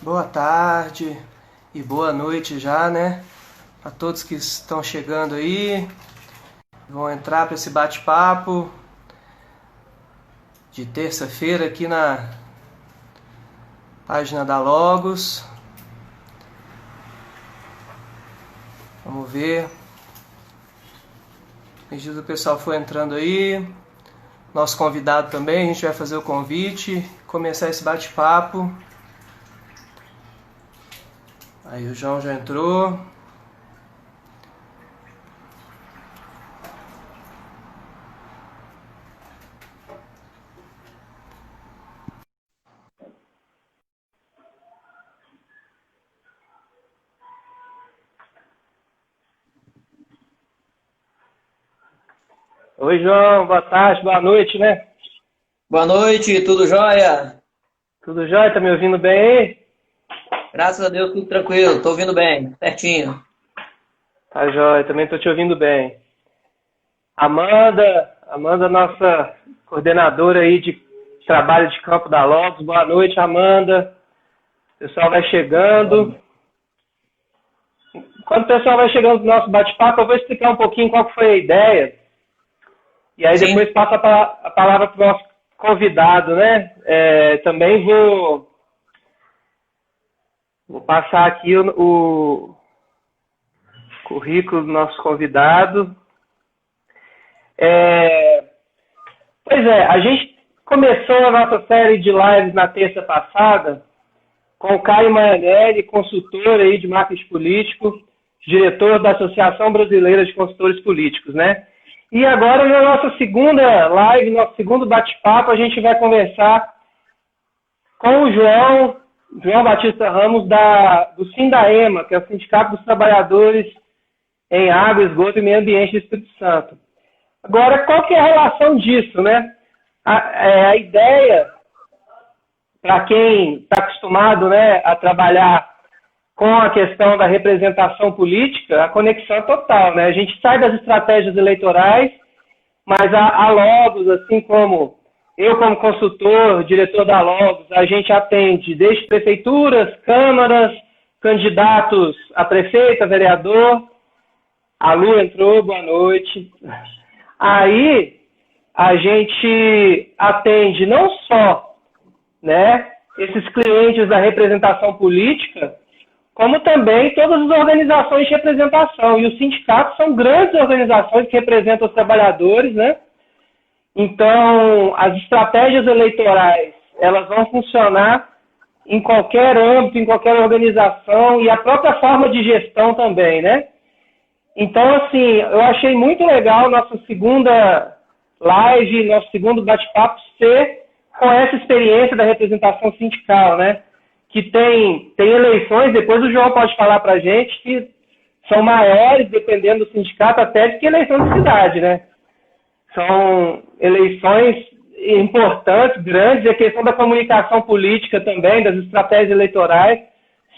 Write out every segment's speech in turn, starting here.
Boa tarde e boa noite já, né? Para todos que estão chegando aí, vão entrar para esse bate-papo de terça-feira aqui na página da Logos. Vamos ver. À medida que o pessoal for entrando aí, nosso convidado também, a gente vai fazer o convite, começar esse bate-papo. Aí o João já entrou. Oi, João, boa tarde, boa noite, né? Boa noite, tudo jóia? Tudo jóia? Tá me ouvindo bem aí? Graças a Deus, tudo tranquilo, tô ouvindo bem, certinho. Tá jóia, também tô te ouvindo bem. Amanda, nossa coordenadora aí de trabalho de campo da Logos. Boa noite, Amanda. O pessoal vai chegando. Quando o pessoal vai chegando no nosso bate-papo, eu vou explicar um pouquinho qual que foi a ideia. E aí Sim, depois passo a palavra para o nosso convidado, né? Também vou passar aqui o currículo do nosso convidado. Pois é, a gente começou a nossa série de lives na terça passada com o Caio Maianelli, consultor aí de marketing político, diretor da Associação Brasileira de Consultores Políticos, né? E agora, na nossa segunda live, nosso segundo bate-papo, a gente vai conversar com o João Batista Ramos, do Sindaema, que é o Sindicato dos Trabalhadores em Água, Esgoto e Meio Ambiente do Espírito Santo. Agora, qual que é a relação disso, né? A ideia, para quem está acostumado, né, a trabalhar com a questão da representação política, a conexão é total, né? A gente sai das estratégias eleitorais, mas a Logos, assim como eu como consultor, diretor da Logos, a gente atende desde prefeituras, câmaras, candidatos a prefeito, a vereador. A Lu entrou, boa noite. Aí a gente atende não só, né, esses clientes da representação política, como também todas as organizações de representação. E os sindicatos são grandes organizações que representam os trabalhadores, né? Então, as estratégias eleitorais, elas vão funcionar em qualquer âmbito, em qualquer organização, e a própria forma de gestão também, né? Então, assim, eu achei muito legal nossa segunda live, nosso segundo bate-papo ser com essa experiência da representação sindical, né? Que tem eleições, depois o João pode falar para a gente, que são maiores, dependendo do sindicato, até do que eleição de cidade, né? São eleições importantes, grandes, e a questão da comunicação política também, das estratégias eleitorais,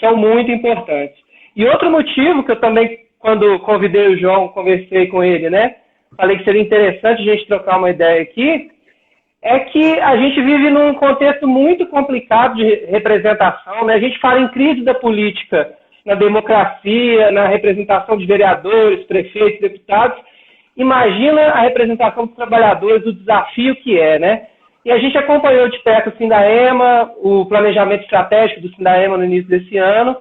são muito importantes. E outro motivo que eu também, quando convidei o João, conversei com ele, né? Falei que seria interessante a gente trocar uma ideia aqui, é que a gente vive num contexto muito complicado de representação, né? A gente fala em crise da política na democracia, na representação de vereadores, prefeitos, deputados. Imagina a representação dos trabalhadores, o desafio que é, né? E a gente acompanhou de perto o Sindaema, o planejamento estratégico do Sindaema no início desse ano,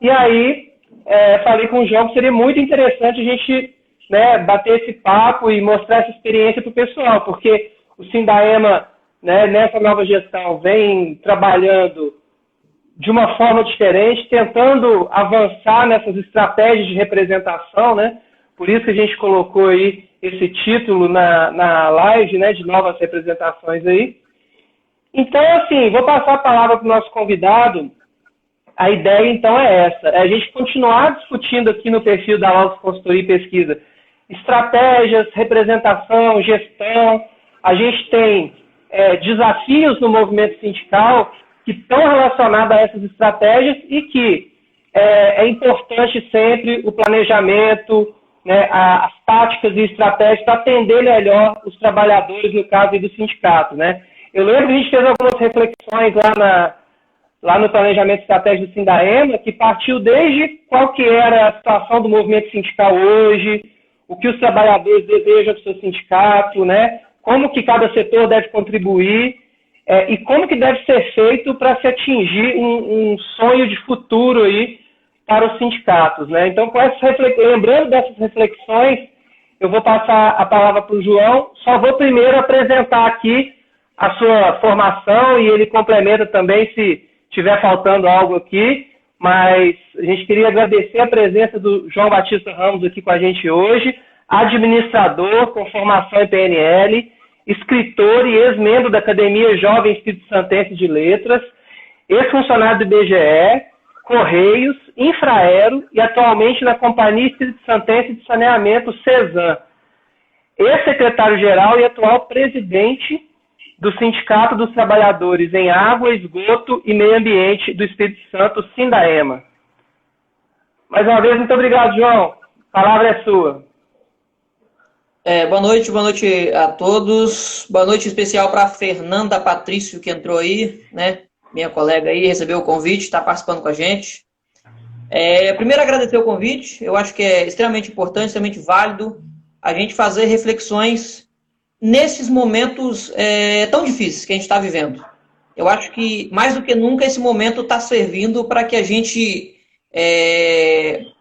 e aí falei com o João que seria muito interessante a gente, né, bater esse papo e mostrar essa experiência para o pessoal, porque o Sindaema, né, nessa nova gestão, vem trabalhando de uma forma diferente, tentando avançar nessas estratégias de representação, né? Por isso que a gente colocou aí esse título na live, né, de novas representações aí. Então, assim, vou passar a palavra para o nosso convidado. A ideia, então, é essa. É a gente continuar discutindo aqui no perfil da Logos Consultoria e Pesquisa estratégias, representação, gestão. A gente tem desafios no movimento sindical que estão relacionados a essas estratégias e que é importante sempre o planejamento, né, as táticas e estratégias para atender melhor os trabalhadores, no caso aí do sindicato, né? Eu lembro que a gente fez algumas reflexões lá lá no planejamento estratégico do Sindaema, que partiu desde qual que era a situação do movimento sindical hoje, o que os trabalhadores desejam do seu sindicato, né? Como que cada setor deve contribuir e como que deve ser feito para se atingir um sonho de futuro aí para os sindicatos, né? Então, lembrando dessas reflexões, eu vou passar a palavra para o João. Só vou primeiro apresentar aqui a sua formação e ele complementa também se estiver faltando algo aqui, mas a gente queria agradecer a presença do João Batista Ramos aqui com a gente hoje, administrador com formação em PNL, escritor e ex-membro da Academia Jovem Espírito Santense de Letras, ex-funcionário do IBGE, Correios, Infraero e atualmente na Companhia Espírito Santense de Saneamento, CESAM. Ex-secretário-geral e atual presidente do Sindicato dos Trabalhadores em Água, Esgoto e Meio Ambiente do Espírito Santo, Sindaema. Mais uma vez, muito obrigado, João. A palavra é sua. Boa noite a todos. Boa noite especial para a Fernanda Patrício, que entrou aí, né? Minha colega aí, recebeu o convite, está participando com a gente. Primeiro, agradecer o convite. Eu acho que é extremamente importante, extremamente válido a gente fazer reflexões nesses momentos tão difíceis que a gente está vivendo. Eu acho que, mais do que nunca, esse momento está servindo para que a gente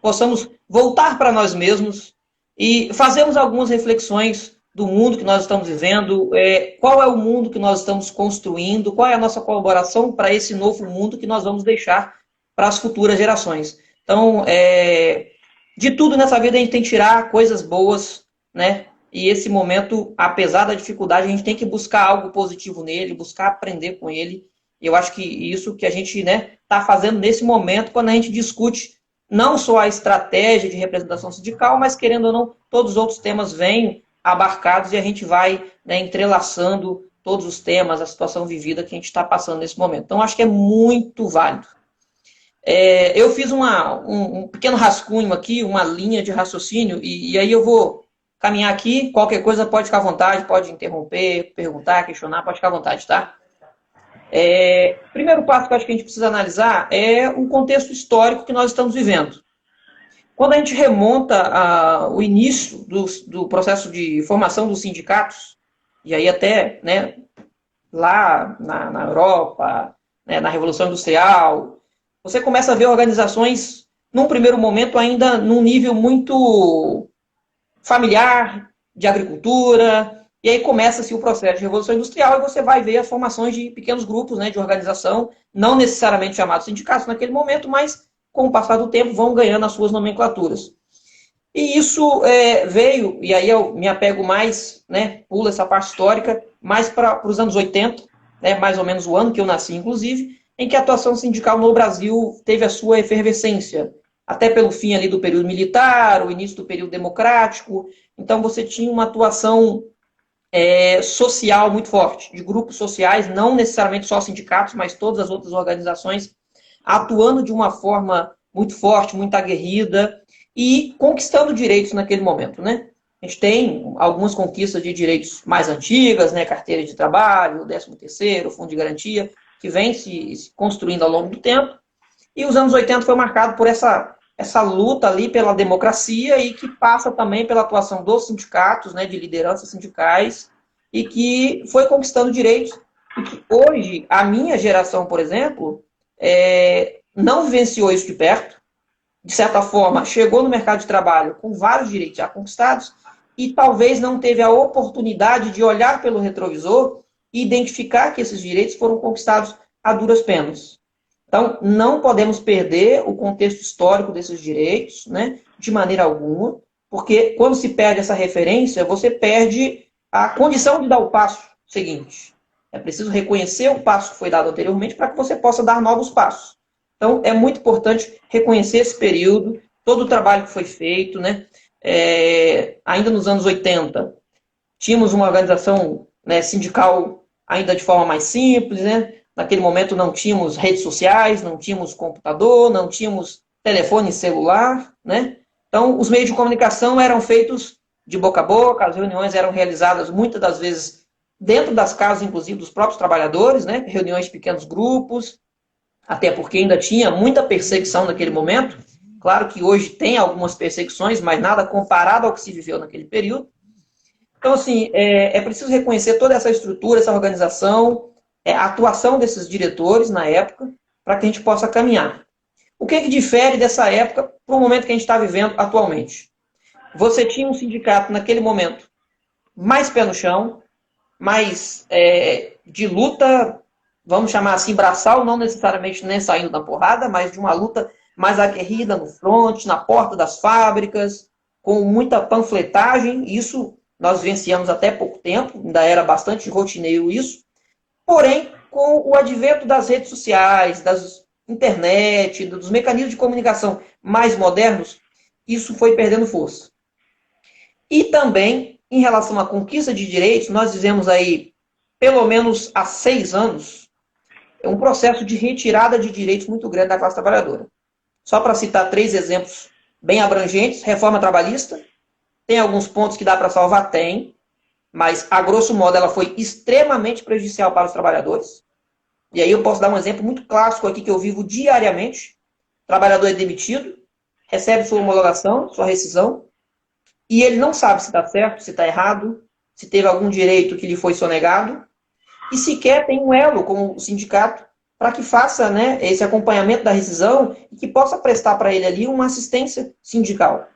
possamos voltar para nós mesmos e fazermos algumas reflexões do mundo que nós estamos vivendo, qual é o mundo que nós estamos construindo, qual é a nossa colaboração para esse novo mundo que nós vamos deixar para as futuras gerações. Então, de tudo nessa vida a gente tem que tirar coisas boas, né? E esse momento, apesar da dificuldade, a gente tem que buscar algo positivo nele, buscar aprender com ele. E eu acho que isso que a gente está fazendo nesse momento, quando a gente discute não só a estratégia de representação sindical, mas, querendo ou não, todos os outros temas vêm abarcados e a gente vai entrelaçando todos os temas, a situação vivida que a gente está passando nesse momento. Então, acho que é muito válido. Eu fiz um pequeno rascunho aqui, uma linha de raciocínio, e aí eu vou caminhar aqui. Qualquer coisa pode ficar à vontade, pode interromper, perguntar, questionar, pode ficar à vontade, tá? Primeiro passo que eu acho que a gente precisa analisar é o contexto histórico que nós estamos vivendo. Quando a gente remonta o início do processo de formação dos sindicatos, e aí até lá na Europa, na Revolução Industrial, você começa a ver organizações, num primeiro momento, ainda num nível muito familiar, de agricultura, e aí começa-se o processo de Revolução Industrial e você vai ver as formações de pequenos grupos de organização, não necessariamente chamados sindicatos naquele momento, mas com o passar do tempo vão ganhando as suas nomenclaturas. E isso veio, e aí eu me apego mais, pulo essa parte histórica, mais para os anos 80, mais ou menos o ano que eu nasci, inclusive, em que a atuação sindical no Brasil teve a sua efervescência, até pelo fim ali do período militar, o início do período democrático. Então você tinha uma atuação social muito forte, de grupos sociais, não necessariamente só sindicatos, mas todas as outras organizações atuando de uma forma muito forte, muito aguerrida e conquistando direitos naquele momento, A gente tem algumas conquistas de direitos mais antigas, carteira de trabalho, 13º, fundo de garantia, que vem se construindo ao longo do tempo. E os anos 80 foi marcado por essa luta ali pela democracia e que passa também pela atuação dos sindicatos, de lideranças sindicais, e que foi conquistando direitos. E que hoje, a minha geração, por exemplo, não vivenciou isso de perto. De certa forma, chegou no mercado de trabalho com vários direitos já conquistados e talvez não teve a oportunidade de olhar pelo retrovisor e identificar que esses direitos foram conquistados a duras penas. Então, não podemos perder o contexto histórico desses direitos, de maneira alguma, porque quando se perde essa referência, você perde a condição de dar o passo seguinte. É preciso reconhecer o passo que foi dado anteriormente para que você possa dar novos passos. Então, é muito importante reconhecer esse período, todo o trabalho que foi feito, ainda nos anos 80, tínhamos uma organização sindical ainda de forma mais simples, Naquele momento não tínhamos redes sociais, não tínhamos computador, não tínhamos telefone celular, Então, os meios de comunicação eram feitos de boca a boca, as reuniões eram realizadas muitas das vezes dentro das casas, inclusive, dos próprios trabalhadores, reuniões de pequenos grupos. até porque ainda tinha muita perseguição naquele momento. Claro que hoje tem algumas perseguições, mas nada comparado ao que se viveu naquele período. Então, assim, é preciso reconhecer toda essa estrutura, essa organização, a atuação desses diretores na época, para que a gente possa caminhar. O que difere dessa época para o momento que a gente está vivendo atualmente? Você tinha um sindicato naquele momento mais pé no chão, mais de luta, vamos chamar assim, braçal, não necessariamente nem saindo da porrada, mas de uma luta mais aguerrida no front, na porta das fábricas, com muita panfletagem. Isso nós vivenciamos até pouco tempo, ainda era bastante rotineiro isso. Porém, com o advento das redes sociais, das internet, dos mecanismos de comunicação mais modernos, isso foi perdendo força. E também, em relação à conquista de direitos, nós dizemos aí, pelo menos há 6 anos, um processo de retirada de direitos muito grande da classe trabalhadora. Só para citar 3 exemplos bem abrangentes: reforma trabalhista. Tem alguns pontos que dá para salvar? Tem. Mas, a grosso modo, ela foi extremamente prejudicial para os trabalhadores. E aí eu posso dar um exemplo muito clássico aqui que eu vivo diariamente. O trabalhador é demitido, recebe sua homologação, sua rescisão, e ele não sabe se está certo, se está errado, se teve algum direito que lhe foi sonegado, e sequer tem um elo com o sindicato para que faça, né, esse acompanhamento da rescisão e que possa prestar para ele ali uma assistência sindical.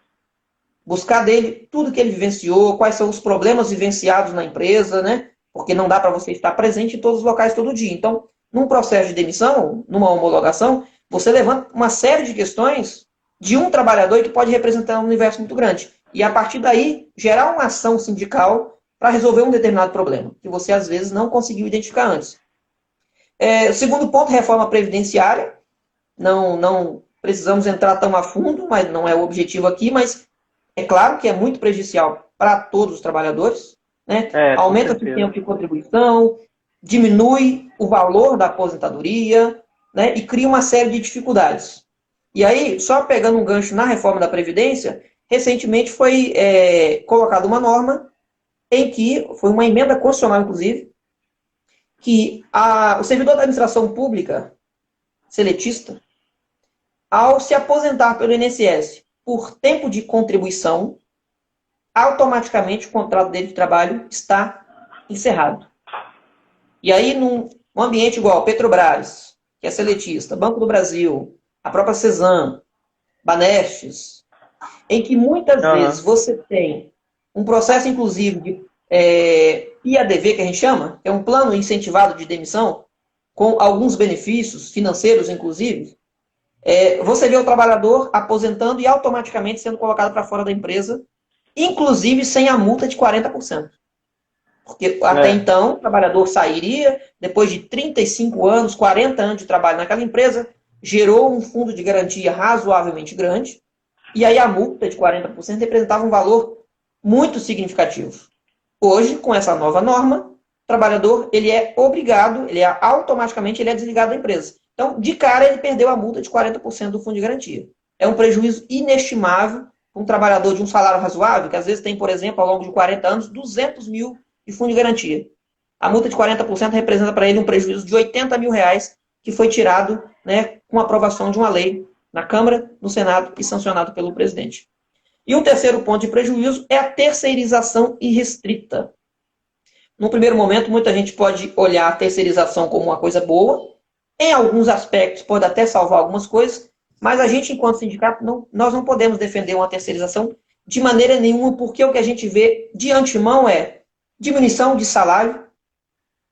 Buscar dele tudo que ele vivenciou, quais são os problemas vivenciados na empresa, né? Porque não dá para você estar presente em todos os locais todo dia. Então, num processo de demissão, numa homologação, você levanta uma série de questões de um trabalhador que pode representar um universo muito grande. E, a partir daí, gerar uma ação sindical para resolver um determinado problema, que você, às vezes, não conseguiu identificar antes. Segundo ponto, reforma previdenciária. Não precisamos entrar tão a fundo, mas não é o objetivo aqui, mas é claro que é muito prejudicial para todos os trabalhadores, né? Aumenta o tempo de contribuição, diminui o valor da aposentadoria, né? E cria uma série de dificuldades. E aí, só pegando um gancho na reforma da Previdência, recentemente foi colocada uma norma em que, foi uma emenda constitucional, inclusive, que o servidor da administração pública, seletista, ao se aposentar pelo INSS por tempo de contribuição, automaticamente o contrato dele de trabalho está encerrado. E aí, num ambiente igual Petrobras, que é seletista, Banco do Brasil, a própria Cesam, Banestes, em que muitas vezes você tem um processo, inclusive, de IADV, que a gente chama, que é um plano incentivado de demissão, com alguns benefícios financeiros, inclusive, você vê o trabalhador aposentando e automaticamente sendo colocado para fora da empresa, inclusive sem a multa de 40%. Porque até então, o trabalhador sairia, depois de 35 anos, 40 anos de trabalho naquela empresa, gerou um fundo de garantia razoavelmente grande, e aí a multa de 40% representava um valor muito significativo. Hoje, com essa nova norma, o trabalhador ele é obrigado, automaticamente ele é desligado da empresa. Então, de cara, ele perdeu a multa de 40% do fundo de garantia. É um prejuízo inestimável para um trabalhador de um salário razoável, que às vezes tem, por exemplo, ao longo de 40 anos, 200 mil de fundo de garantia. A multa de 40% representa para ele um prejuízo de 80 mil reais, que foi tirado, né, com a aprovação de uma lei na Câmara, no Senado e sancionado pelo presidente. E um terceiro ponto de prejuízo é a terceirização irrestrita. No primeiro momento, muita gente pode olhar a terceirização como uma coisa boa. Em alguns aspectos, pode até salvar algumas coisas, mas a gente, enquanto sindicato, nós não podemos defender uma terceirização de maneira nenhuma, porque o que a gente vê de antemão é diminuição de salário,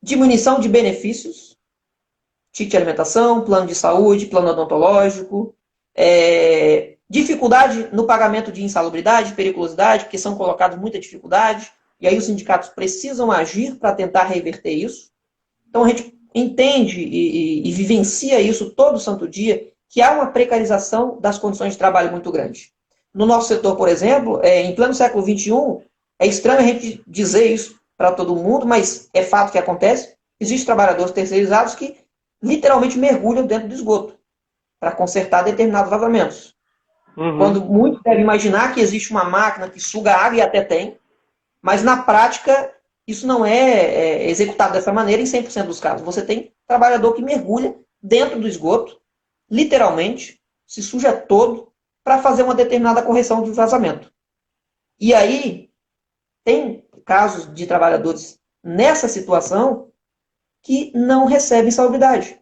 diminuição de benefícios, ticket de alimentação, plano de saúde, plano odontológico, dificuldade no pagamento de insalubridade, periculosidade, porque são colocadas muita dificuldade, e aí os sindicatos precisam agir para tentar reverter isso. Então a gente entende e vivencia isso todo santo dia, que há uma precarização das condições de trabalho muito grande. No nosso setor, por exemplo, em pleno século XXI, é estranho a gente dizer isso para todo mundo, mas é fato que acontece. Existem trabalhadores terceirizados que literalmente mergulham dentro do esgoto para consertar determinados vazamentos. Quando muitos devem imaginar que existe uma máquina que suga água, e até tem, mas na prática isso não é executado dessa maneira em 100% dos casos. Você tem trabalhador que mergulha dentro do esgoto, literalmente, se suja todo para fazer uma determinada correção de vazamento. E aí, tem casos de trabalhadores nessa situação que não recebem insalubridade.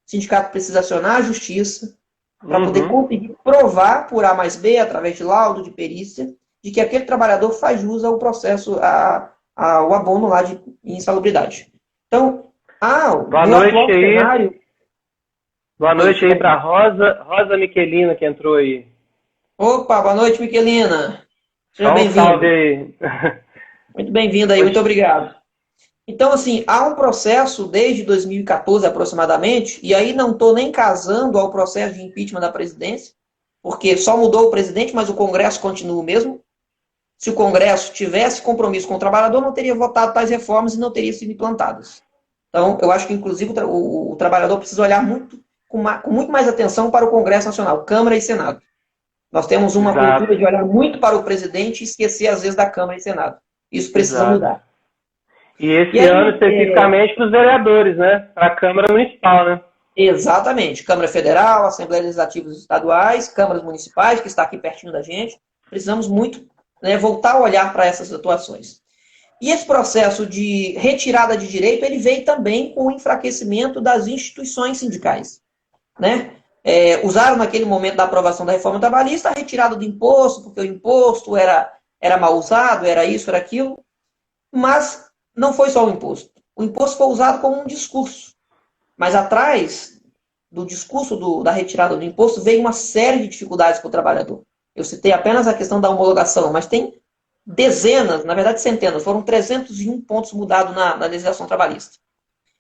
O sindicato precisa acionar a justiça para poder conseguir provar por A mais B, através de laudo, de perícia, de que aquele trabalhador faz jus ao processo, ao abono lá de insalubridade. Então, boa noite aí. Cenário... Boa noite aí para Rosa Miquelina, que entrou aí. Opa, boa noite, Miquelina. Seja bem-vindo. Salve aí. Muito bem-vindo aí, muito obrigado. Então, assim, há um processo desde 2014 aproximadamente, e aí não estou nem casando ao processo de impeachment da presidência, porque só mudou o presidente, mas o Congresso continua o mesmo. Se o Congresso tivesse compromisso com o trabalhador, não teria votado tais reformas e não teriam sido implantadas. Então, eu acho que, inclusive, o trabalhador precisa olhar com muito mais atenção para o Congresso Nacional, Câmara e Senado. Nós temos uma cultura de olhar muito para o presidente e esquecer, às vezes, da Câmara e Senado. Isso precisa mudar. E esse ano, especificamente, para os vereadores, né? Para a Câmara Municipal, né? Exatamente. Câmara Federal, Assembleias Legislativas Estaduais, Câmaras Municipais, que está aqui pertinho da gente. Precisamos muito, né, voltar a olhar para essas situações. E esse processo de retirada de direito, ele veio também com o enfraquecimento das instituições sindicais, né? Usaram naquele momento da aprovação da reforma trabalhista a retirada do imposto, porque o imposto era mal usado, era isso, era aquilo, mas não foi só o imposto. O imposto foi usado como um discurso, mas atrás do discurso da retirada do imposto veio uma série de dificuldades para o trabalhador. Eu citei apenas a questão da homologação, mas tem dezenas, na verdade centenas, foram 301 pontos mudados na legislação trabalhista.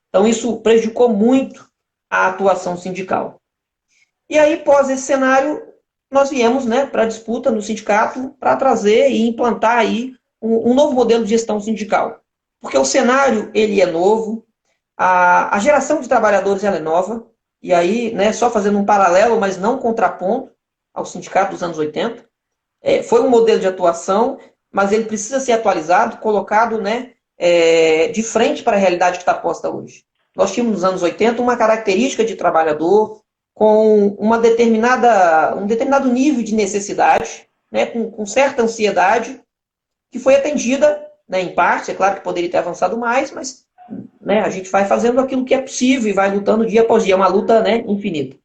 Então isso prejudicou muito a atuação sindical. E aí, pós esse cenário, nós viemos, né, para a disputa no sindicato para trazer e implantar aí um novo modelo de gestão sindical. Porque o cenário, ele é novo, a geração de trabalhadores ela é nova, e aí, né, só fazendo um paralelo, mas não contraponto ao sindicato dos anos 80, foi um modelo de atuação, mas ele precisa ser atualizado, colocado, né, de frente para a realidade que está posta hoje. Nós tínhamos nos anos 80 uma característica de trabalhador com um determinado nível de necessidade, né, com certa ansiedade, que foi atendida, né, em parte, é claro que poderia ter avançado mais, mas, né, a gente vai fazendo aquilo que é possível e vai lutando dia após dia, é uma luta, né, infinita.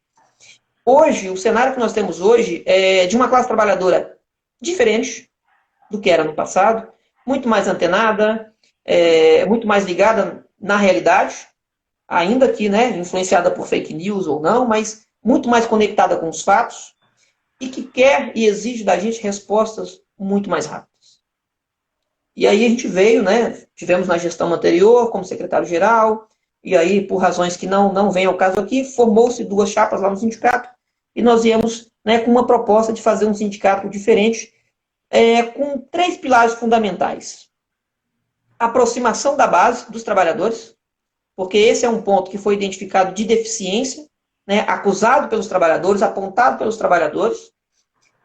Hoje, o cenário que nós temos hoje é de uma classe trabalhadora diferente do que era no passado, muito mais antenada, muito mais ligada na realidade, ainda que, né, influenciada por fake news ou não, mas muito mais conectada com os fatos e que quer e exige da gente respostas muito mais rápidas. E aí a gente veio, né, tivemos na gestão anterior como secretário-geral, e aí, por razões que não vem ao caso aqui, formou-se 2 chapas lá no sindicato, e nós viemos, né, com uma proposta de fazer um sindicato diferente, com 3 pilares fundamentais. A aproximação da base dos trabalhadores, porque esse é um ponto que foi identificado de deficiência, né, acusado pelos trabalhadores, apontado pelos trabalhadores,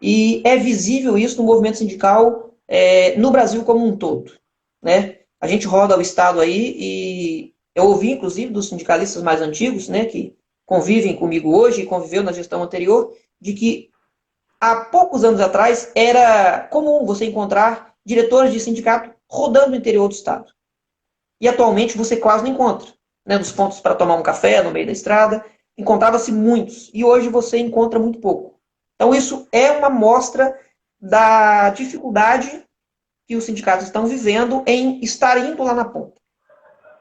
e é visível isso no movimento sindical no Brasil como um todo, né? A gente roda o Estado aí e eu ouvi, inclusive, dos sindicalistas mais antigos, né, que convivem comigo hoje e conviveu na gestão anterior, de que há poucos anos atrás era comum você encontrar diretores de sindicato rodando no interior do Estado. E atualmente você quase não encontra, né, nos pontos para tomar um café no meio da estrada, encontrava-se muitos, e hoje você encontra muito pouco. Então isso é uma mostra da dificuldade que os sindicatos estão vivendo em estar indo lá na ponta.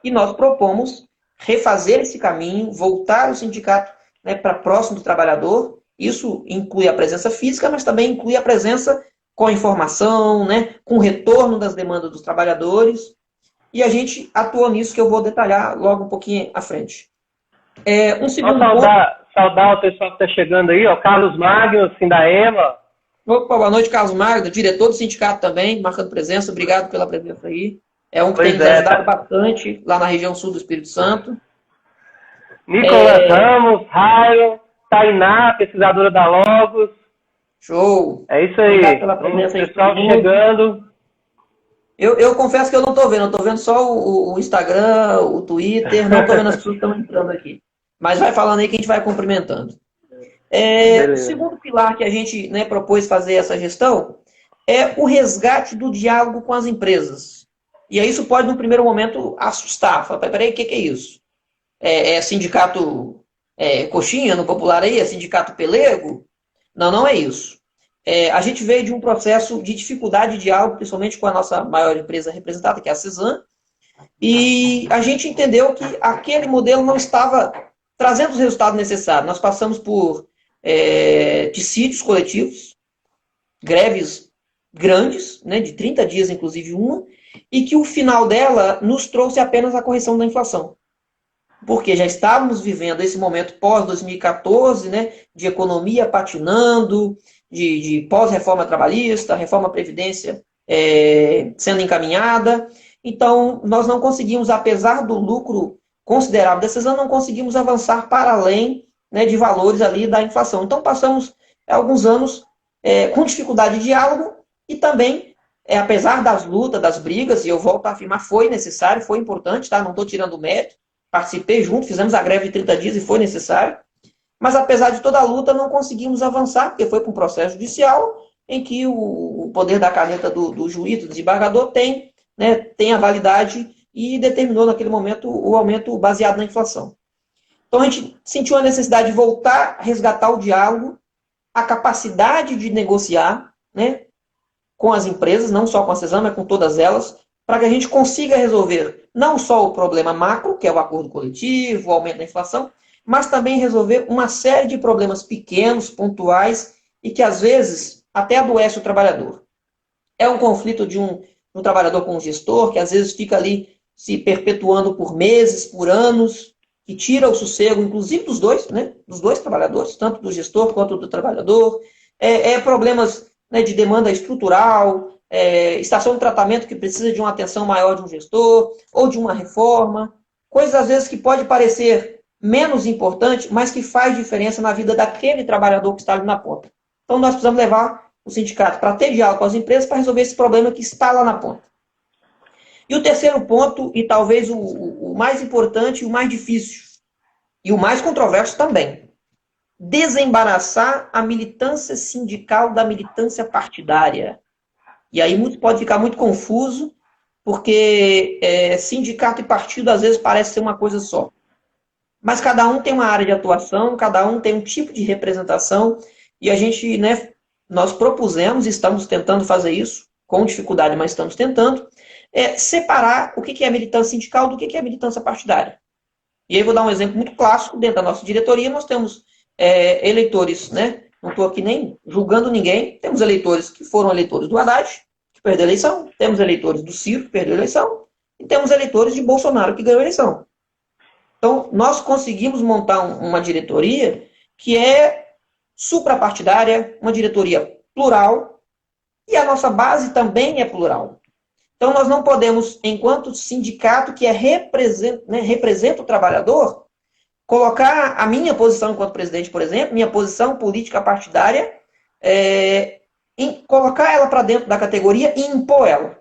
E nós propomos refazer esse caminho, voltar o sindicato, né, para próximo do trabalhador. Isso inclui a presença física, mas também inclui a presença com informação, né, com retorno das demandas dos trabalhadores. E a gente atuou nisso, que eu vou detalhar logo um pouquinho à frente. Um segundo saudar o pessoal que está chegando aí, ó, Carlos Magno, Sindaema. Opa, boa noite, Carlos Magno, diretor do sindicato também, marcando presença. Obrigado pela presença aí. É um que tem nos ajudado bastante lá na região sul do Espírito Santo. Nicolas Ramos, Raio, Tainá, pesquisadora da Logos. Show! É isso aí. Obrigado pela presença aí. Pessoal chegando. Eu confesso que eu não estou vendo só o Instagram, o Twitter, não estou vendo as pessoas que estão entrando aqui. Mas vai falando aí que a gente vai cumprimentando. O segundo pilar que a gente, né, propôs fazer essa gestão é o resgate do diálogo com as empresas. E aí isso pode, no primeiro momento, assustar. Fala, peraí, o que é isso? É sindicato coxinha, no popular aí? É sindicato pelego? Não, não é isso. A gente veio de um processo de dificuldade de diálogo, principalmente com a nossa maior empresa representada, que é a Cesan, e a gente entendeu que aquele modelo não estava trazendo os resultados necessários. Nós passamos por dissídios coletivos, greves grandes, né, de 30 dias, inclusive uma, e que o final dela nos trouxe apenas a correção da inflação. Porque já estávamos vivendo esse momento pós-2014, né, de economia patinando, de pós-reforma trabalhista, reforma Previdência sendo encaminhada. Então, nós não conseguimos, apesar do lucro considerável da Cesan, não conseguimos avançar para além, né, de valores ali da inflação. Então, passamos alguns anos com dificuldade de diálogo e também, apesar das lutas, das brigas, e eu volto a afirmar, foi necessário, foi importante, tá? Não estou tirando o mérito, participei junto, fizemos a greve de 30 dias e foi necessário, mas apesar de toda a luta, não conseguimos avançar, porque foi para um processo judicial em que o poder da caneta do juiz, do desembargador, tem a validade e determinou naquele momento o aumento baseado na inflação. Então a gente sentiu a necessidade de voltar a resgatar o diálogo, a capacidade de negociar, né, com as empresas, não só com a Cesan, mas com todas elas, para que a gente consiga resolver não só o problema macro, que é o acordo coletivo, o aumento da inflação, mas também resolver uma série de problemas pequenos, pontuais, e que às vezes até adoece o trabalhador. É um conflito de um trabalhador com um gestor, que às vezes fica ali se perpetuando por meses, por anos, que tira o sossego, inclusive dos dois, né, dos dois trabalhadores, tanto do gestor quanto do trabalhador. Problemas, né, de demanda estrutural, estação de tratamento que precisa de uma atenção maior de um gestor, ou de uma reforma, coisas às vezes que pode parecer menos importante, mas que faz diferença na vida daquele trabalhador que está ali na ponta. Então nós precisamos levar o sindicato para ter diálogo com as empresas para resolver esse problema que está lá na ponta. E o terceiro ponto, e talvez o mais importante e o mais difícil, e o mais controverso também, desembaraçar a militância sindical da militância partidária. E aí pode ficar muito confuso, porque sindicato e partido às vezes parece ser uma coisa só. Mas cada um tem uma área de atuação, cada um tem um tipo de representação, e a gente, né, nós propusemos, e estamos tentando fazer isso, com dificuldade, mas estamos tentando, separar o que é militância sindical do que é militância partidária. E aí vou dar um exemplo muito clássico. Dentro da nossa diretoria nós temos eleitores, né? Não estou aqui nem julgando ninguém. Temos eleitores que foram eleitores do Haddad, que perdeu a eleição. Temos eleitores do Ciro, que perdeu a eleição. E temos eleitores de Bolsonaro, que ganhou a eleição. Então, nós conseguimos montar uma diretoria que é suprapartidária, uma diretoria plural, e a nossa base também é plural. Então, nós não podemos, enquanto sindicato que representa o trabalhador, colocar a minha posição enquanto presidente, por exemplo, minha posição política partidária, colocar ela para dentro da categoria e impor ela.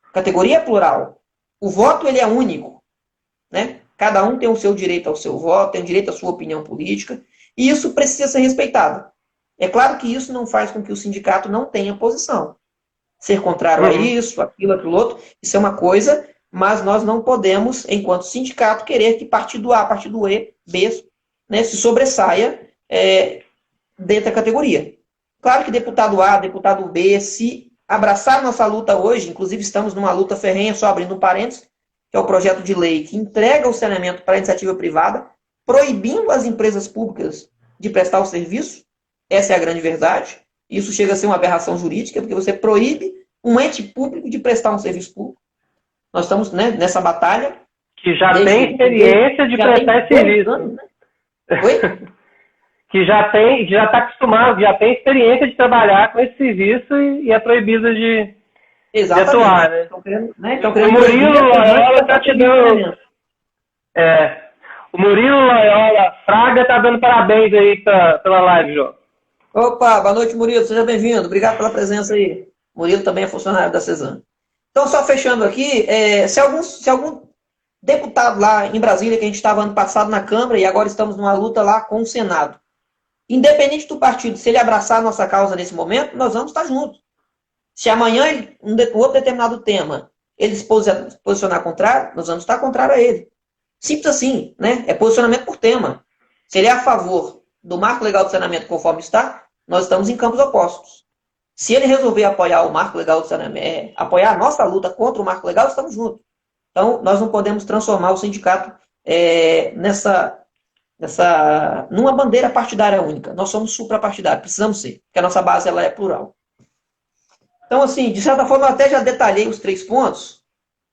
A categoria é plural. O voto ele é único, né? Cada um tem o seu direito ao seu voto, tem o direito à sua opinião política, e isso precisa ser respeitado. É claro que isso não faz com que o sindicato não tenha posição. Ser contrário a isso, aquilo outro, isso é uma coisa, mas nós não podemos, enquanto sindicato, querer que partido A, partido B, né, se sobressaia dentro da categoria. Claro que deputado A, deputado B, se abraçar nossa luta hoje, inclusive estamos numa luta ferrenha, só abrindo um parênteses, que é o projeto de lei que entrega o saneamento para a iniciativa privada, proibindo as empresas públicas de prestar o serviço. Essa é a grande verdade. Isso chega a ser uma aberração jurídica, porque você proíbe um ente público de prestar um serviço público. Nós estamos, né, nessa batalha. Que já tem experiência de prestar esse serviço. Anos, né? Oi? Que já está acostumado, já tem experiência de trabalhar com esse serviço e é proibido de atuar. Né? O Murilo Loyola está te dando... O Murilo Loyola Fraga está dando parabéns aí pela live, João. Opa, boa noite, Murilo. Seja bem-vindo. Obrigado pela presença aí. Murilo também é funcionário da Cesan. Então, só fechando aqui, se algum deputado lá em Brasília, que a gente estava ano passado na Câmara, e agora estamos numa luta lá com o Senado. Independente do partido, se ele abraçar a nossa causa nesse momento, nós vamos estar juntos. Se amanhã, um outro determinado tema, ele se posicionar contrário, nós vamos estar contrário a ele. Simples assim, né? É posicionamento por tema. Se ele é a favor do marco legal do saneamento conforme está, nós estamos em campos opostos. Se ele resolver apoiar o marco legal do saneamento, apoiar a nossa luta contra o marco legal, estamos juntos. Então, nós não podemos transformar o sindicato numa bandeira partidária única. Nós somos suprapartidários, precisamos ser, porque a nossa base ela é plural. Então, assim, de certa forma, eu até já detalhei os 3 pontos.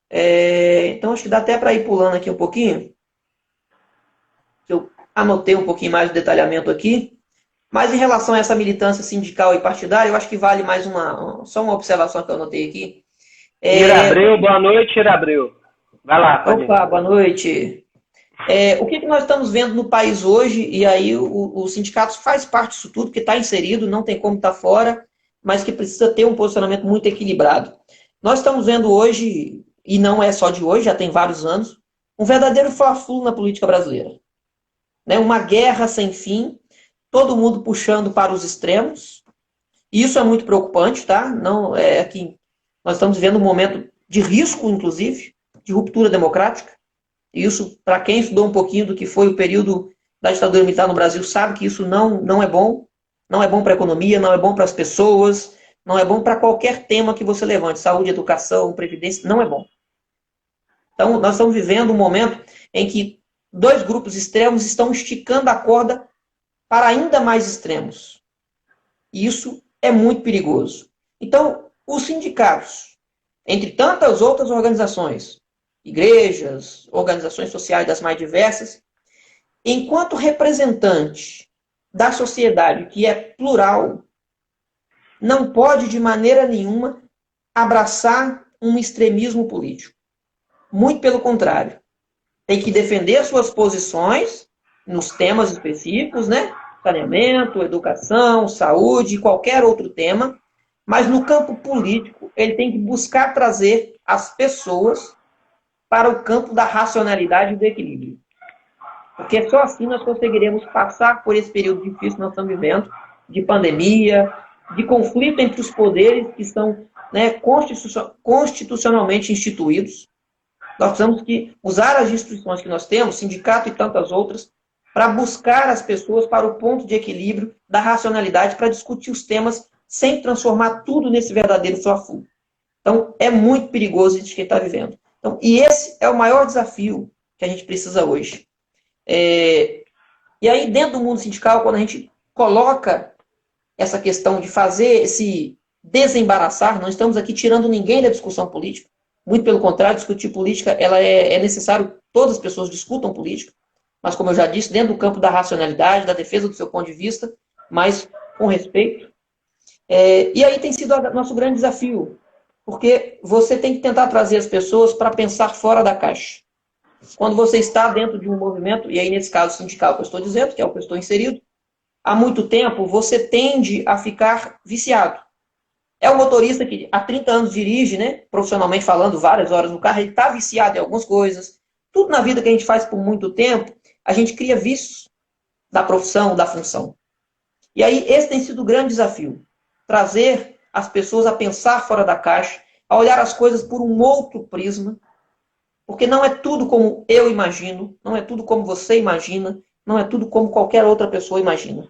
Então, acho que dá até para ir pulando aqui um pouquinho. Eu anotei um pouquinho mais de detalhamento aqui. Mas em relação a essa militância sindical e partidária, eu acho que vale mais só uma observação que eu anotei aqui. Irabreu, boa noite, Irabreu. Vai lá, pode ir. Opa, boa noite. O que nós estamos vendo no país hoje, e aí o sindicato faz parte disso tudo, que está inserido, não tem como estar fora, mas que precisa ter um posicionamento muito equilibrado. Nós estamos vendo hoje, e não é só de hoje, já tem vários anos, um verdadeiro fla-flu na política brasileira. Né? Uma guerra sem fim, todo mundo puxando para os extremos. Isso é muito preocupante, tá? Não é que nós estamos vivendo um momento de risco, inclusive, de ruptura democrática. Isso, para quem estudou um pouquinho do que foi o período da ditadura militar no Brasil, sabe que isso não é bom. Não é bom para a economia, não é bom para as pessoas, não é bom para qualquer tema que você levante. Saúde, educação, previdência, não é bom. Então, nós estamos vivendo um momento em que 2 grupos extremos estão esticando a corda para ainda mais extremos. E isso é muito perigoso. Então, os sindicatos, entre tantas outras organizações, igrejas, organizações sociais das mais diversas, enquanto representante da sociedade que é plural, não pode de maneira nenhuma abraçar um extremismo político. Muito pelo contrário. Tem que defender suas posições nos temas específicos, né? Saneamento, educação, saúde, qualquer outro tema, mas no campo político ele tem que buscar trazer as pessoas para o campo da racionalidade e do equilíbrio. Porque só assim nós conseguiremos passar por esse período difícil que nós estamos vivendo, de pandemia, de conflito entre os poderes que são, né, constitucionalmente instituídos. Nós precisamos usar as instituições que nós temos, sindicato e tantas outras, para buscar as pessoas para o ponto de equilíbrio da racionalidade, para discutir os temas sem transformar tudo nesse verdadeiro fla-flu. Então, é muito perigoso isso que está vivendo. Então, e esse é o maior desafio que a gente precisa hoje. E aí, dentro do mundo sindical, quando a gente coloca essa questão de fazer esse desembaraçar, não estamos aqui tirando ninguém da discussão política, muito pelo contrário, discutir política, ela é necessário que todas as pessoas discutam política, mas como eu já disse, dentro do campo da racionalidade, da defesa do seu ponto de vista, mas com respeito. E aí tem sido o nosso grande desafio, porque você tem que tentar trazer as pessoas para pensar fora da caixa. Quando você está dentro de um movimento, e aí nesse caso sindical que eu estou dizendo, que é o que eu estou inserido, há muito tempo você tende a ficar viciado. É um motorista que há 30 anos dirige, né, profissionalmente falando, várias horas no carro, ele está viciado em algumas coisas. Tudo na vida que a gente faz por muito tempo, a gente cria vícios da profissão, da função. E aí esse tem sido o grande desafio. Trazer as pessoas a pensar fora da caixa, a olhar as coisas por um outro prisma, porque não é tudo como eu imagino, não é tudo como você imagina, não é tudo como qualquer outra pessoa imagina.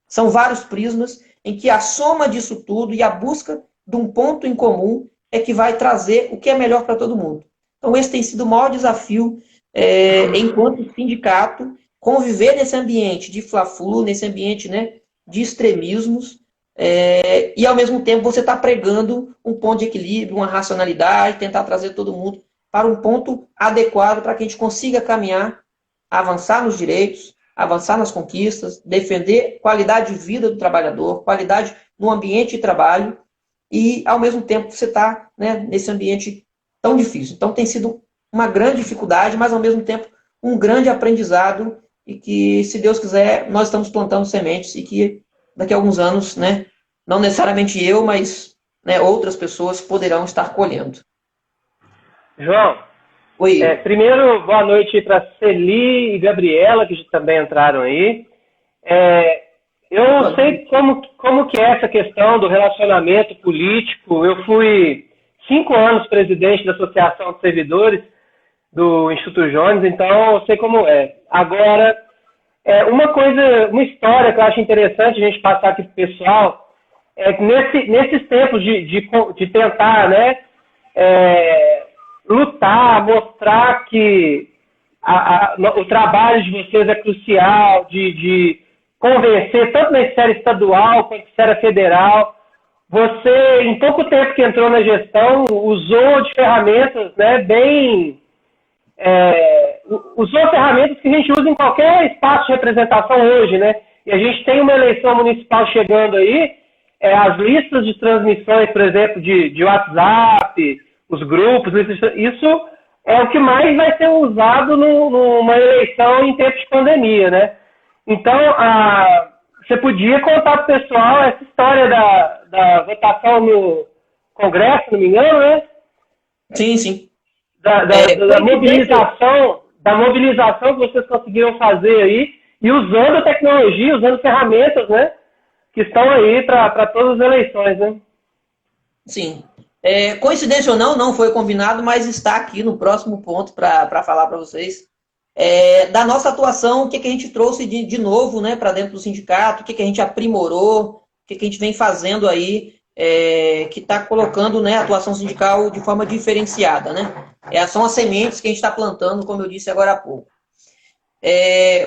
São vários prismas em que a soma disso tudo e a busca de um ponto em comum é que vai trazer o que é melhor para todo mundo. Então esse tem sido o maior desafio enquanto sindicato, conviver nesse ambiente de fla-flu, nesse ambiente, né, de extremismos, e ao mesmo tempo você está pregando um ponto de equilíbrio, uma racionalidade, tentar trazer todo mundo para um ponto adequado para que a gente consiga caminhar, avançar nos direitos, avançar nas conquistas, defender qualidade de vida do trabalhador, qualidade no ambiente de trabalho e, ao mesmo tempo, você está, né, nesse ambiente tão difícil. Então, tem sido uma grande dificuldade, mas, ao mesmo tempo, um grande aprendizado e que, se Deus quiser, nós estamos plantando sementes e que, daqui a alguns anos, né, não necessariamente eu, mas, né, outras pessoas poderão estar colhendo. João, Oi. Primeiro, boa noite para Celi e Gabriela, que também entraram aí. Eu sei como que é essa questão do relacionamento político. Eu fui 5 anos presidente da Associação de Servidores do Instituto Jones, então eu sei como é. Agora, uma história que eu acho interessante a gente passar aqui para o pessoal, é que nesses tempos de tentar, né, lutar, mostrar que o trabalho de vocês é crucial, de convencer, tanto na esfera estadual quanto na esfera federal. Você, em pouco tempo que entrou na gestão, usou de ferramentas, né, usou ferramentas que a gente usa em qualquer espaço de representação hoje, né? E a gente tem uma eleição municipal chegando aí, as listas de transmissões, por exemplo, de WhatsApp, os grupos, isso é o que mais vai ser usado numa eleição em tempos de pandemia, né? Então, você podia contar para o pessoal essa história da votação no Congresso, se não me engano, né? Sim, sim. Da mobilização que vocês conseguiram fazer aí, e usando a tecnologia, usando ferramentas, né, que estão aí para todas as eleições, né? Sim. Coincidência ou não, não foi combinado, mas está aqui no próximo ponto para falar para vocês. Da nossa atuação, o que a gente trouxe de novo, né, para dentro do sindicato, o que a gente aprimorou, o que a gente vem fazendo aí, que está colocando, né, a atuação sindical de forma diferenciada, né? São as sementes que a gente está plantando, como eu disse agora há pouco.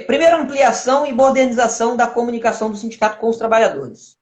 Primeiro, ampliação e modernização da comunicação do sindicato com os trabalhadores.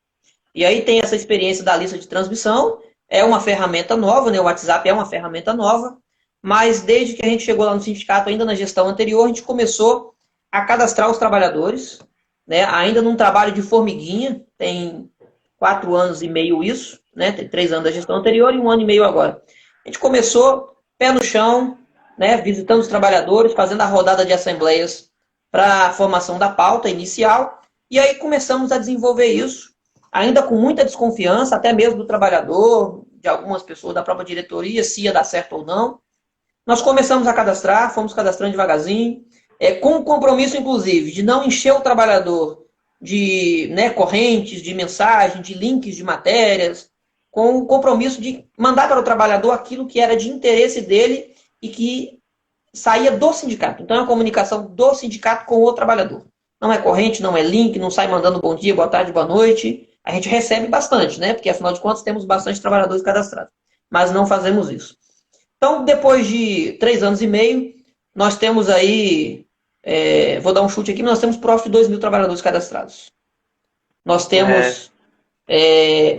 E aí tem essa experiência da lista de transmissão, é uma ferramenta nova, né? O WhatsApp é uma ferramenta nova, mas desde que a gente chegou lá no sindicato, ainda na gestão anterior, a gente começou a cadastrar os trabalhadores, né? Ainda num trabalho de formiguinha, tem 4 anos e meio isso, né? Tem 3 anos da gestão anterior e 1 ano e meio agora. A gente começou pé no chão, né? Visitando os trabalhadores, fazendo a rodada de assembleias para a formação da pauta inicial, e aí começamos a desenvolver isso, ainda com muita desconfiança, até mesmo do trabalhador, de algumas pessoas da própria diretoria, se ia dar certo ou não. Nós começamos a cadastrar, fomos cadastrando devagarzinho, com o compromisso, inclusive, de não encher o trabalhador de, né, correntes, de mensagem, de links de matérias, com o compromisso de mandar para o trabalhador aquilo que era de interesse dele e que saía do sindicato. Então, é uma comunicação do sindicato com o trabalhador. Não é corrente, não é link, não sai mandando bom dia, boa tarde, boa noite. A gente recebe bastante, né? Porque, afinal de contas, temos bastante trabalhadores cadastrados. Mas não fazemos isso. Então, depois de 3 anos e meio, nós temos aí, vou dar um chute aqui, nós temos próximo de 2.000 trabalhadores cadastrados. Nós temos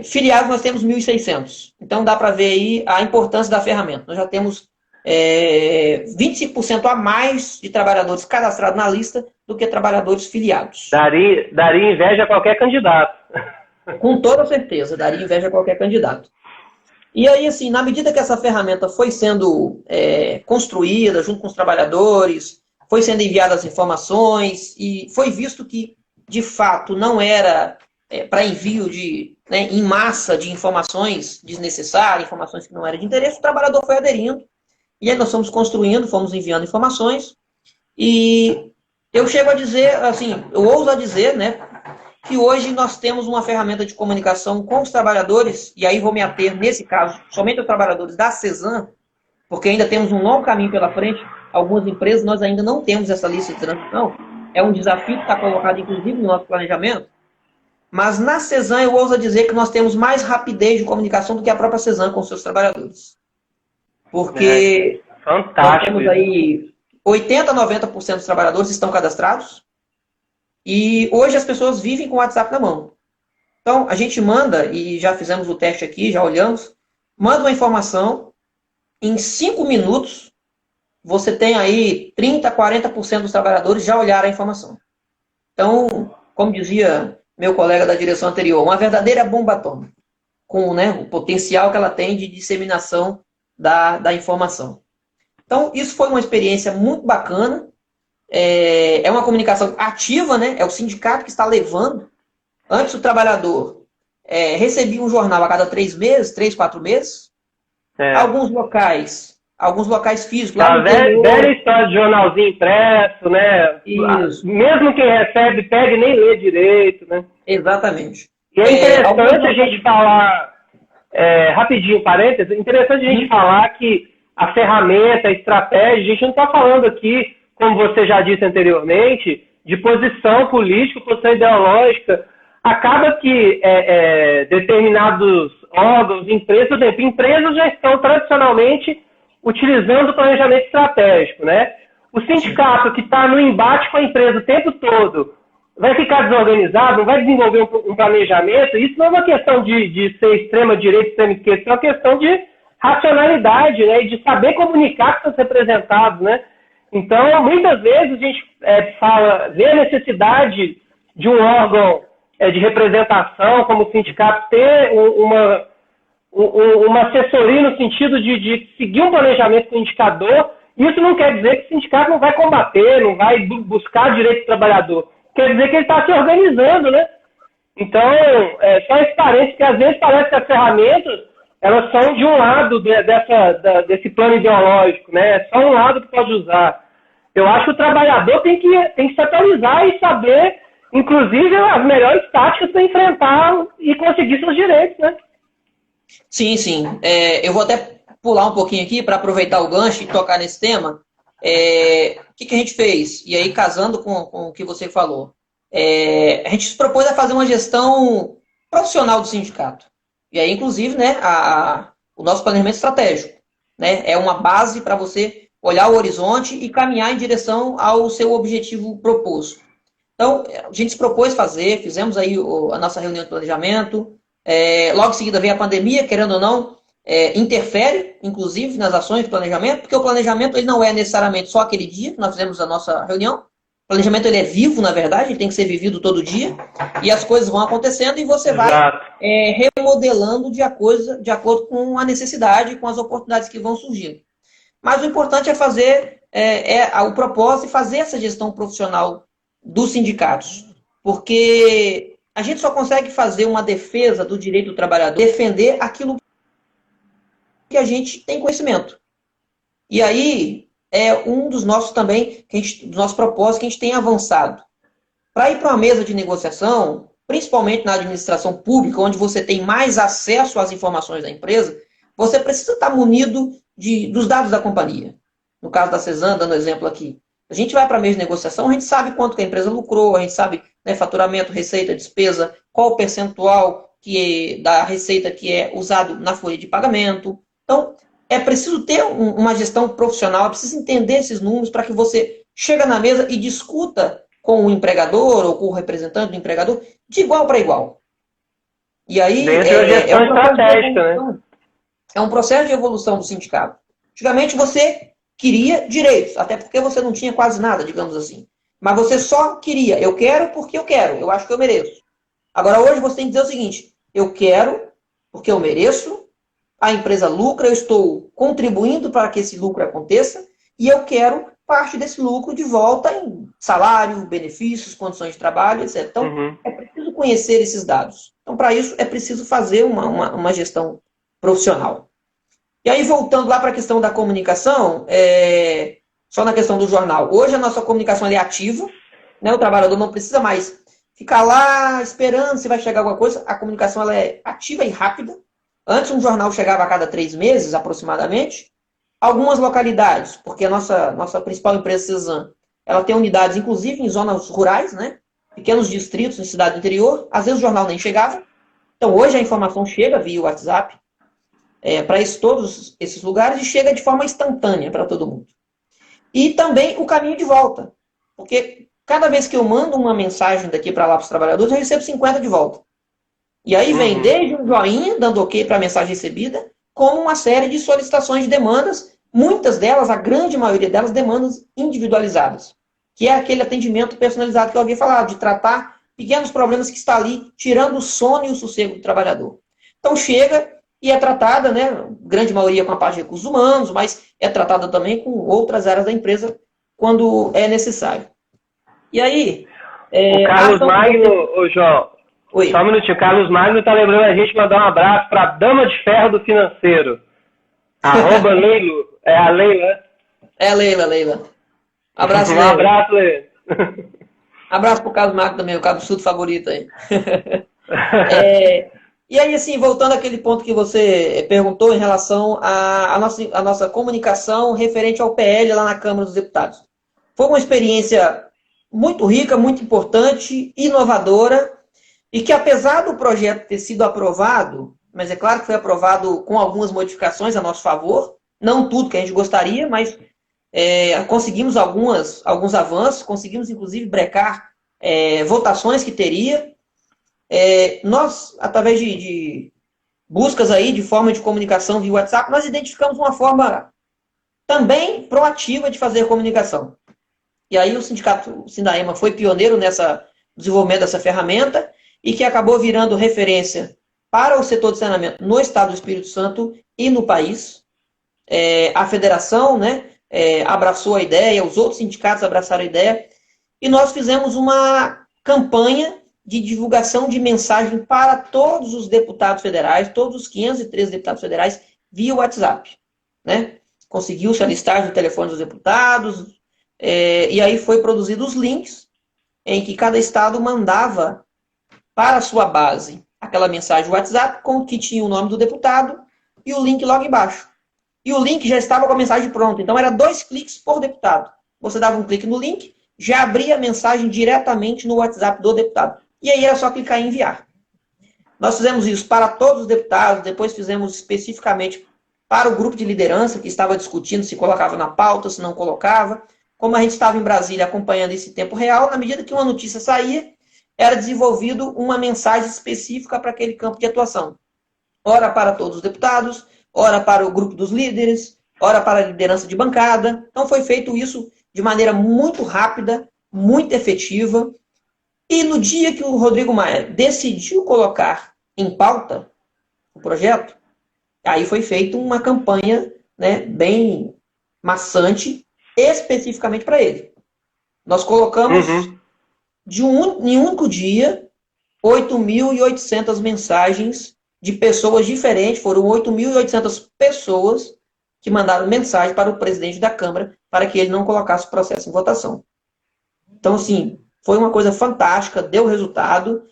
filiados, nós temos 1.600. Então, dá para ver aí a importância da ferramenta. Nós já temos 25% a mais de trabalhadores cadastrados na lista do que trabalhadores filiados. Daria inveja a qualquer candidato. Com toda certeza, daria inveja a qualquer candidato. E aí, assim, na medida que essa ferramenta foi sendo construída junto com os trabalhadores, foi sendo enviadas as informações e foi visto que, de fato, não era para envio em massa de informações desnecessárias, informações que não eram de interesse, o trabalhador foi aderindo. E aí nós fomos construindo, fomos enviando informações. E eu chego a dizer, assim, eu ouso a dizer, né, que hoje nós temos uma ferramenta de comunicação com os trabalhadores, e aí vou me ater, nesse caso, somente aos trabalhadores da CESAM, porque ainda temos um longo caminho pela frente. Algumas empresas nós ainda não temos essa lista de transmissão. É um desafio que está colocado, inclusive, no nosso planejamento. Mas na CESAM eu ouso a dizer que nós temos mais rapidez de comunicação do que a própria CESAM com seus trabalhadores. Porque nós temos aí 80% a 90% dos trabalhadores estão cadastrados e hoje as pessoas vivem com o WhatsApp na mão. Então, a gente manda, e já fizemos o teste aqui, já olhamos, manda uma informação, em 5 minutos você tem aí 30% a 40% dos trabalhadores já olharam a informação. Então, como dizia meu colega da direção anterior, uma verdadeira bomba atômica, com, né, o potencial que ela tem de disseminação da informação. Então, isso foi uma experiência muito bacana. É uma comunicação ativa, né? É o sindicato que está levando. Antes, o trabalhador recebia um jornal a cada 3 meses, 3, 4 meses. Alguns locais alguns locais físicos. Lá no velha história de jornalzinho impresso, né? Isso. Mesmo quem recebe, pega e nem lê direito, né? Exatamente. E é interessante a gente falar, rapidinho, parênteses, interessante a gente falar que a ferramenta, a estratégia, a gente não está falando aqui, como você já disse anteriormente, de posição política, posição ideológica. Acaba que determinados órgãos, empresas já estão tradicionalmente utilizando o planejamento estratégico, né? O sindicato que está no embate com a empresa o tempo todo vai ficar desorganizado, não vai desenvolver um planejamento. Isso não é uma questão de ser extrema-direita, extrema-esquerda, é uma questão de racionalidade, né? E de saber comunicar com os representados, né? Então, muitas vezes a gente vê a necessidade de um órgão de representação, como o sindicato, ter uma assessoria no sentido de seguir um planejamento com o indicador. Isso não quer dizer que o sindicato não vai combater, não vai buscar direito do trabalhador. Quer dizer que ele está se organizando, né? Então, só esse parênteses, que às vezes parece que as ferramentas, elas são de um lado desse plano ideológico, né? É só um lado que pode usar. Eu acho que o trabalhador tem que se atualizar e saber, inclusive, as melhores táticas para enfrentar e conseguir seus direitos, né? Sim, sim. Eu vou até pular um pouquinho aqui para aproveitar o gancho e tocar nesse tema. O que a gente fez? E aí, casando com o que você falou, a gente se propôs a fazer uma gestão profissional do sindicato. E aí, inclusive, né, o nosso planejamento estratégico, né, é uma base para você olhar o horizonte e caminhar em direção ao seu objetivo proposto. Então, a gente se propôs fizemos aí a nossa reunião de planejamento. Logo em seguida veio a pandemia, querendo ou não, interfere, inclusive, nas ações de planejamento, porque o planejamento ele não é necessariamente só aquele dia que nós fizemos a nossa reunião. O planejamento ele é vivo, na verdade, ele tem que ser vivido todo dia, e as coisas vão acontecendo e você vai remodelando de acordo com a necessidade, com as oportunidades que vão surgindo. Mas o importante é fazer o propósito e fazer essa gestão profissional dos sindicatos, porque a gente só consegue fazer uma defesa do direito do trabalhador, defender aquilo que a gente tem conhecimento. E aí é um dos nossos também, dos nossos propósitos que a gente tem avançado. Para ir para uma mesa de negociação, principalmente na administração pública, onde você tem mais acesso às informações da empresa, você precisa estar munido dos dados da companhia. No caso da Cesan, dando exemplo aqui, a gente vai para a mesa de negociação, a gente sabe quanto que a empresa lucrou, a gente sabe, né, faturamento, receita, despesa, qual o percentual da receita que é usado na folha de pagamento. Então, é preciso ter uma gestão profissional, é preciso entender esses números para que você chegue na mesa e discuta com o empregador ou com o representante do empregador de igual para igual. E aí é um processo de evolução do sindicato. Antigamente você queria direitos, até porque você não tinha quase nada, digamos assim. Mas você só queria, eu quero porque eu quero, eu acho que eu mereço. Agora hoje você tem que dizer o seguinte, eu quero porque eu mereço, a empresa lucra, eu estou contribuindo para que esse lucro aconteça e eu quero parte desse lucro de volta em salário, benefícios, condições de trabalho, etc. Então, é preciso conhecer esses dados. Então, para isso, é preciso fazer uma gestão profissional. E aí, voltando lá para a questão da comunicação, só na questão do jornal. Hoje, a nossa comunicação é ativa, né? O trabalhador não precisa mais ficar lá esperando se vai chegar alguma coisa. A comunicação ela é ativa e rápida. Antes, um jornal chegava a cada 3 meses, aproximadamente. Algumas localidades, porque a nossa principal empresa, Cesan, ela tem unidades, inclusive, em zonas rurais, né? Pequenos distritos, em cidade do interior. Às vezes, o jornal nem chegava. Então, hoje, a informação chega via WhatsApp para todos esses lugares e chega de forma instantânea para todo mundo. E também o caminho de volta. Porque cada vez que eu mando uma mensagem daqui para lá para os trabalhadores, eu recebo 50 de volta. E aí vem desde um joinha, dando ok para a mensagem recebida, como uma série de solicitações de demandas, muitas delas, a grande maioria delas, demandas individualizadas, que é aquele atendimento personalizado que eu havia falado, de tratar pequenos problemas que está ali, tirando o sono e o sossego do trabalhador. Então chega e é tratada, né, grande maioria com a parte de recursos humanos, mas é tratada também com outras áreas da empresa quando é necessário. E aí... o Carlos Magno, João, oi. Só um minutinho, o Carlos Magno está lembrando a gente mandar um abraço para a Dama de Ferro do Financeiro. Arroba Leilo. É a Leila. É a Leila, Leila. Abraço, Um Leila. abraço, Leila. Abraço pro Carlos Marco também, o Cabo Sul favorito aí. E aí, assim, voltando àquele ponto que você perguntou em relação à nossa comunicação referente ao PL lá na Câmara dos Deputados. Foi uma experiência muito rica, muito importante, inovadora, e que apesar do projeto ter sido aprovado, mas é claro que foi aprovado com algumas modificações a nosso favor, não tudo que a gente gostaria, mas conseguimos alguns avanços, conseguimos inclusive brecar votações que teria. Nós, através de buscas aí, de forma de comunicação via WhatsApp, nós identificamos uma forma também proativa de fazer comunicação. E aí o sindicato Sindaema foi pioneiro nessa desenvolvimento dessa ferramenta e que acabou virando referência para o setor de saneamento no estado do Espírito Santo e no país. A federação, né, abraçou a ideia, os outros sindicatos abraçaram a ideia, e nós fizemos uma campanha de divulgação de mensagem para todos os deputados federais, todos os 513 deputados federais, via WhatsApp. Né? Conseguiu-se a listagem do telefone dos deputados, e aí foi produzido os links em que cada estado mandava para a sua base aquela mensagem WhatsApp com que tinha o nome do deputado e o link logo embaixo. E o link já estava com a mensagem pronta. Então, era 2 cliques por deputado. Você dava um clique no link, já abria a mensagem diretamente no WhatsApp do deputado. E aí era só clicar em enviar. Nós fizemos isso para todos os deputados, depois fizemos especificamente para o grupo de liderança que estava discutindo se colocava na pauta, se não colocava. Como a gente estava em Brasília acompanhando esse tempo real, na medida que uma notícia saía, era desenvolvido uma mensagem específica para aquele campo de atuação. Ora para todos os deputados, ora para o grupo dos líderes, ora para a liderança de bancada. Então foi feito isso de maneira muito rápida, muito efetiva. E no dia que o Rodrigo Maia decidiu colocar em pauta o projeto, aí foi feita uma campanha, né, bem maçante, especificamente para ele. Nós colocamos, em um único dia, 8.800 mensagens de pessoas diferentes. Foram 8.800 pessoas que mandaram mensagem para o presidente da Câmara para que ele não colocasse o processo em votação. Então, assim, foi uma coisa fantástica, deu resultado.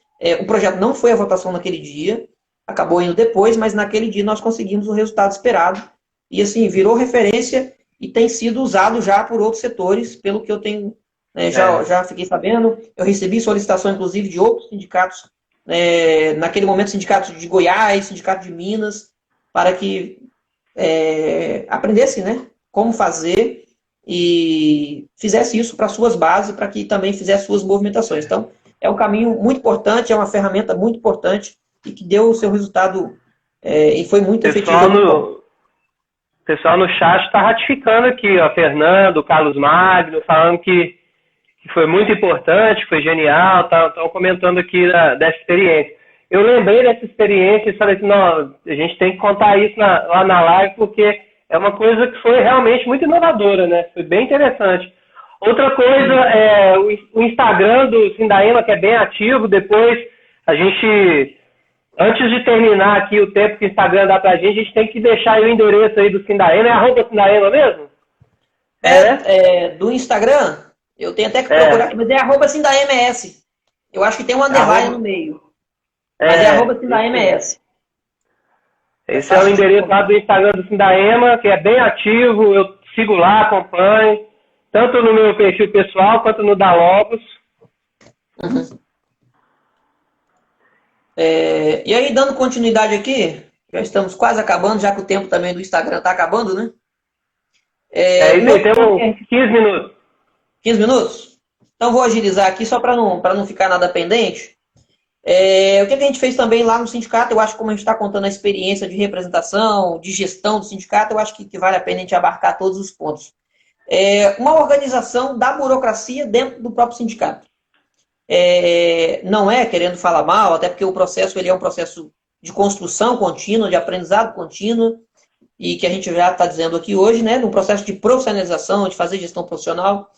O projeto não foi à votação naquele dia, acabou indo depois, mas naquele dia nós conseguimos o resultado esperado. E, assim, virou referência e tem sido usado já por outros setores, pelo que eu tenho, já fiquei sabendo. Eu recebi solicitação, inclusive, de outros sindicatos, naquele momento, sindicatos de Goiás, sindicato de Minas, para que aprendessem, né, como fazer e fizesse isso para suas bases, para que também fizesse suas movimentações. Então, é um caminho muito importante, é uma ferramenta muito importante e que deu o seu resultado e foi muito efetivo. O pessoal no chat está ratificando aqui, ó, Fernando, Carlos Magno, falando que foi muito importante, foi genial, estão comentando aqui dessa experiência. Eu lembrei dessa experiência e falei assim, não, a gente tem que contar isso lá na live, porque é uma coisa que foi realmente muito inovadora, né? Foi bem interessante. Outra coisa é o Instagram do Sindaema, que é bem ativo. Depois, a gente, antes de terminar aqui o tempo que o Instagram dá pra gente tem que deixar aí o endereço aí do Sindaema. É @Sindaema mesmo? Do Instagram, eu tenho até que procurar aqui, mas é @SindaemaS. Eu acho que tem um underline no meio. Mas é @SindaemaS. Esse é o endereço lá do Instagram do Sindaema, que é bem ativo. Eu sigo lá, acompanho, tanto no meu perfil pessoal quanto no da Logos. E aí, dando continuidade aqui, já estamos quase acabando, já que o tempo também do Instagram está acabando, né? Isso aí, temos 15 minutos. 15 minutos? Então vou agilizar aqui só para não ficar nada pendente. O que a gente fez também lá no sindicato, eu acho que como a gente está contando a experiência de representação, de gestão do sindicato, eu acho que vale a pena a gente abarcar todos os pontos. Uma organização da burocracia dentro do próprio sindicato. Não é querendo falar mal, até porque o processo ele é um processo de construção contínua, de aprendizado contínuo, e que a gente já está dizendo aqui hoje, né, num processo de profissionalização, de fazer gestão profissional.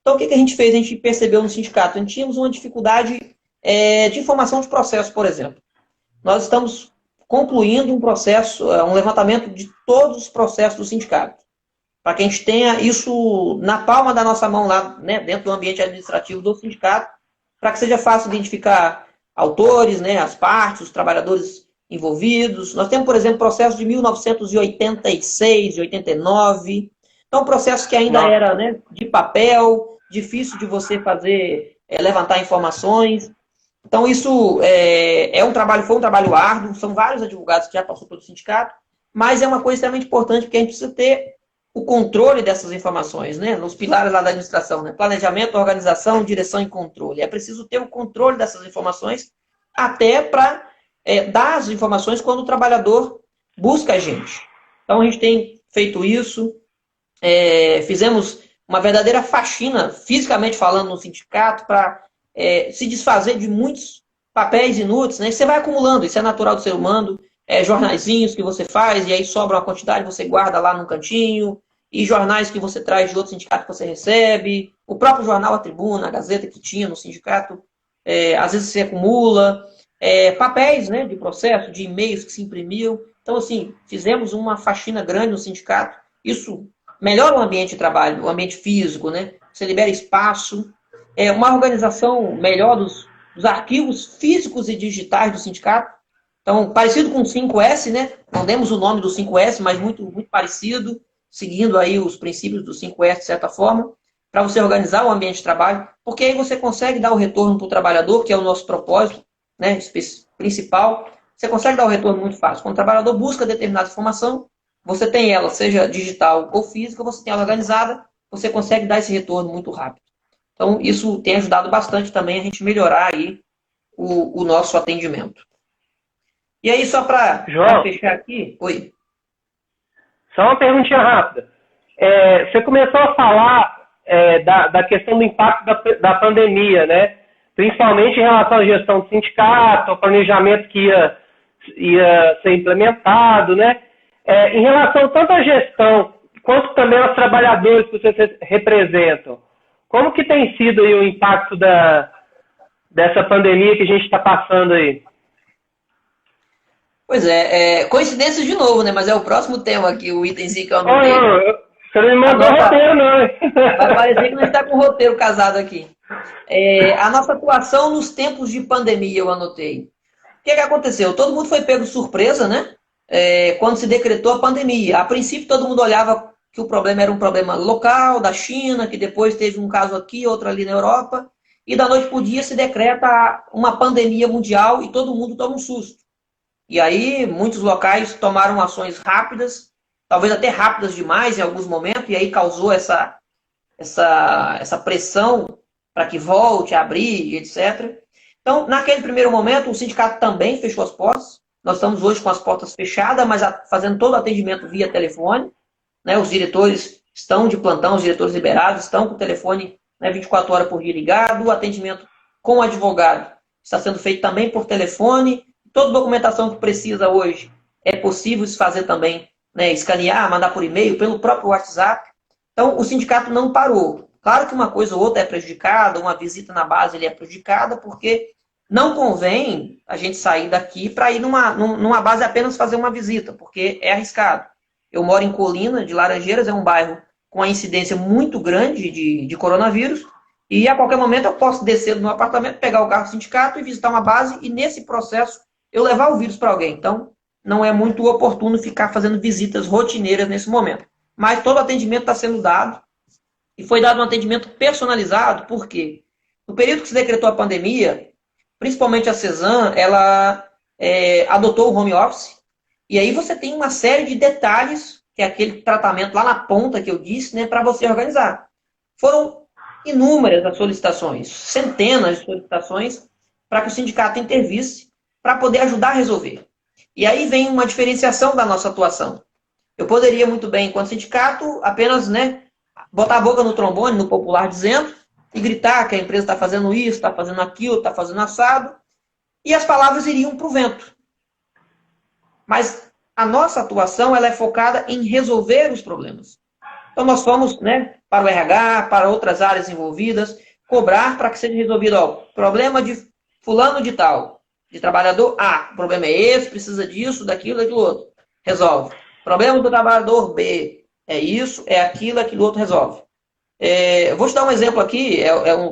Então, o que a gente fez? A gente percebeu no sindicato, a gente tínhamos uma dificuldade de informação de processo, por exemplo. Nós estamos concluindo um processo, um levantamento de todos os processos do sindicato, para que a gente tenha isso na palma da nossa mão lá, né, dentro do ambiente administrativo do sindicato, para que seja fácil identificar autores, né, as partes, os trabalhadores envolvidos. Nós temos, por exemplo, processo de 1986, de 89, então processo que ainda era, né, de papel, difícil de você fazer, levantar informações. Então isso foi um trabalho árduo, são vários advogados que já passaram pelo sindicato, mas é uma coisa extremamente importante, porque a gente precisa ter o controle dessas informações, né? Nos pilares lá da administração, né? Planejamento, organização, direção e controle. É preciso ter o controle dessas informações até para dar as informações quando o trabalhador busca a gente. Então a gente tem feito isso, fizemos uma verdadeira faxina, fisicamente falando, no sindicato, para se desfazer de muitos papéis inúteis, né? Você vai acumulando, isso é natural do ser humano, jornaizinhos que você faz, e aí sobra uma quantidade, você guarda lá num cantinho, e jornais que você traz de outro sindicato que você recebe, o próprio jornal A Tribuna, a Gazeta que tinha no sindicato, às vezes se acumula, papéis, né, de processo, de e-mails que se imprimiam. Então, assim, fizemos uma faxina grande no sindicato, isso melhora o ambiente de trabalho, o ambiente físico, né? Você libera espaço, uma organização melhor dos arquivos físicos e digitais do sindicato. Então, parecido com o 5S, né? Não demos o nome do 5S, mas muito, muito parecido, seguindo aí os princípios do 5S, de certa forma, para você organizar o ambiente de trabalho, porque aí você consegue dar o retorno para o trabalhador, que é o nosso propósito, né, principal. Você consegue dar o retorno muito fácil. Quando o trabalhador busca determinada informação, você tem ela, seja digital ou física, você tem ela organizada, você consegue dar esse retorno muito rápido. Então, isso tem ajudado bastante também a gente melhorar aí o nosso atendimento. E aí, só para fechar aqui... Oi. Só uma perguntinha rápida. Você começou a falar da questão do impacto da pandemia, né? Principalmente em relação à gestão do sindicato, ao planejamento que ia ser implementado, né? Em relação tanto à gestão quanto também aos trabalhadores que vocês representam, como que tem sido aí o impacto dessa pandemia que a gente está passando aí? Pois coincidência de novo, né? Mas é o próximo tema aqui, o itemzinho que eu anotei. Você não me mandou roteiro, não. Vai parecer que nós está com o roteiro casado aqui. A nossa atuação nos tempos de pandemia, eu anotei. O que aconteceu? Todo mundo foi pego de surpresa, né? Quando se decretou a pandemia. A princípio, todo mundo olhava que o problema era um problema local, da China, que depois teve um caso aqui, outro ali na Europa, e da noite para o dia se decreta uma pandemia mundial e todo mundo toma um susto. E aí, muitos locais tomaram ações rápidas, talvez até rápidas demais em alguns momentos, e aí causou essa pressão para que volte a abrir, etc. Então, naquele primeiro momento, o sindicato também fechou as portas. Nós estamos hoje com as portas fechadas, mas fazendo todo o atendimento via telefone, né? Os diretores estão de plantão, os diretores liberados estão com o telefone, né, 24 horas por dia ligado, o atendimento com o advogado está sendo feito também por telefone. Toda documentação que precisa hoje é possível se fazer também, né, escanear, mandar por e-mail, pelo próprio WhatsApp. Então, o sindicato não parou. Claro que uma coisa ou outra é prejudicada, uma visita na base ele é prejudicada, porque não convém a gente sair daqui para ir numa base apenas fazer uma visita, porque é arriscado. Eu moro em Colina, de Laranjeiras, é um bairro com a incidência muito grande de coronavírus, e a qualquer momento eu posso descer do meu apartamento, pegar o carro do sindicato e visitar uma base, e nesse processo eu levar o vírus para alguém. Então, não é muito oportuno ficar fazendo visitas rotineiras nesse momento. Mas todo o atendimento está sendo dado, e foi dado um atendimento personalizado, porque no período que se decretou a pandemia, principalmente a CESAM, ela adotou o home office, e aí você tem uma série de detalhes, que é aquele tratamento lá na ponta que eu disse, né, para você organizar. Foram inúmeras as solicitações, centenas de solicitações, para que o sindicato intervisse, para poder ajudar a resolver. E aí vem uma diferenciação da nossa atuação. Eu poderia muito bem, enquanto sindicato, apenas, né, botar a boca no trombone, no popular dizendo, e gritar que a empresa está fazendo isso, está fazendo aquilo, está fazendo assado, e as palavras iriam para o vento. Mas a nossa atuação ela é focada em resolver os problemas. Então nós fomos, né, para o RH, para outras áreas envolvidas, cobrar para que seja resolvido, problema de fulano de tal. de trabalhador A, o problema é esse, precisa disso, daquilo, daquilo outro. Resolve. Problema do trabalhador B, é isso, é aquilo, aquilo outro, resolve. Eu vou te dar um exemplo aqui,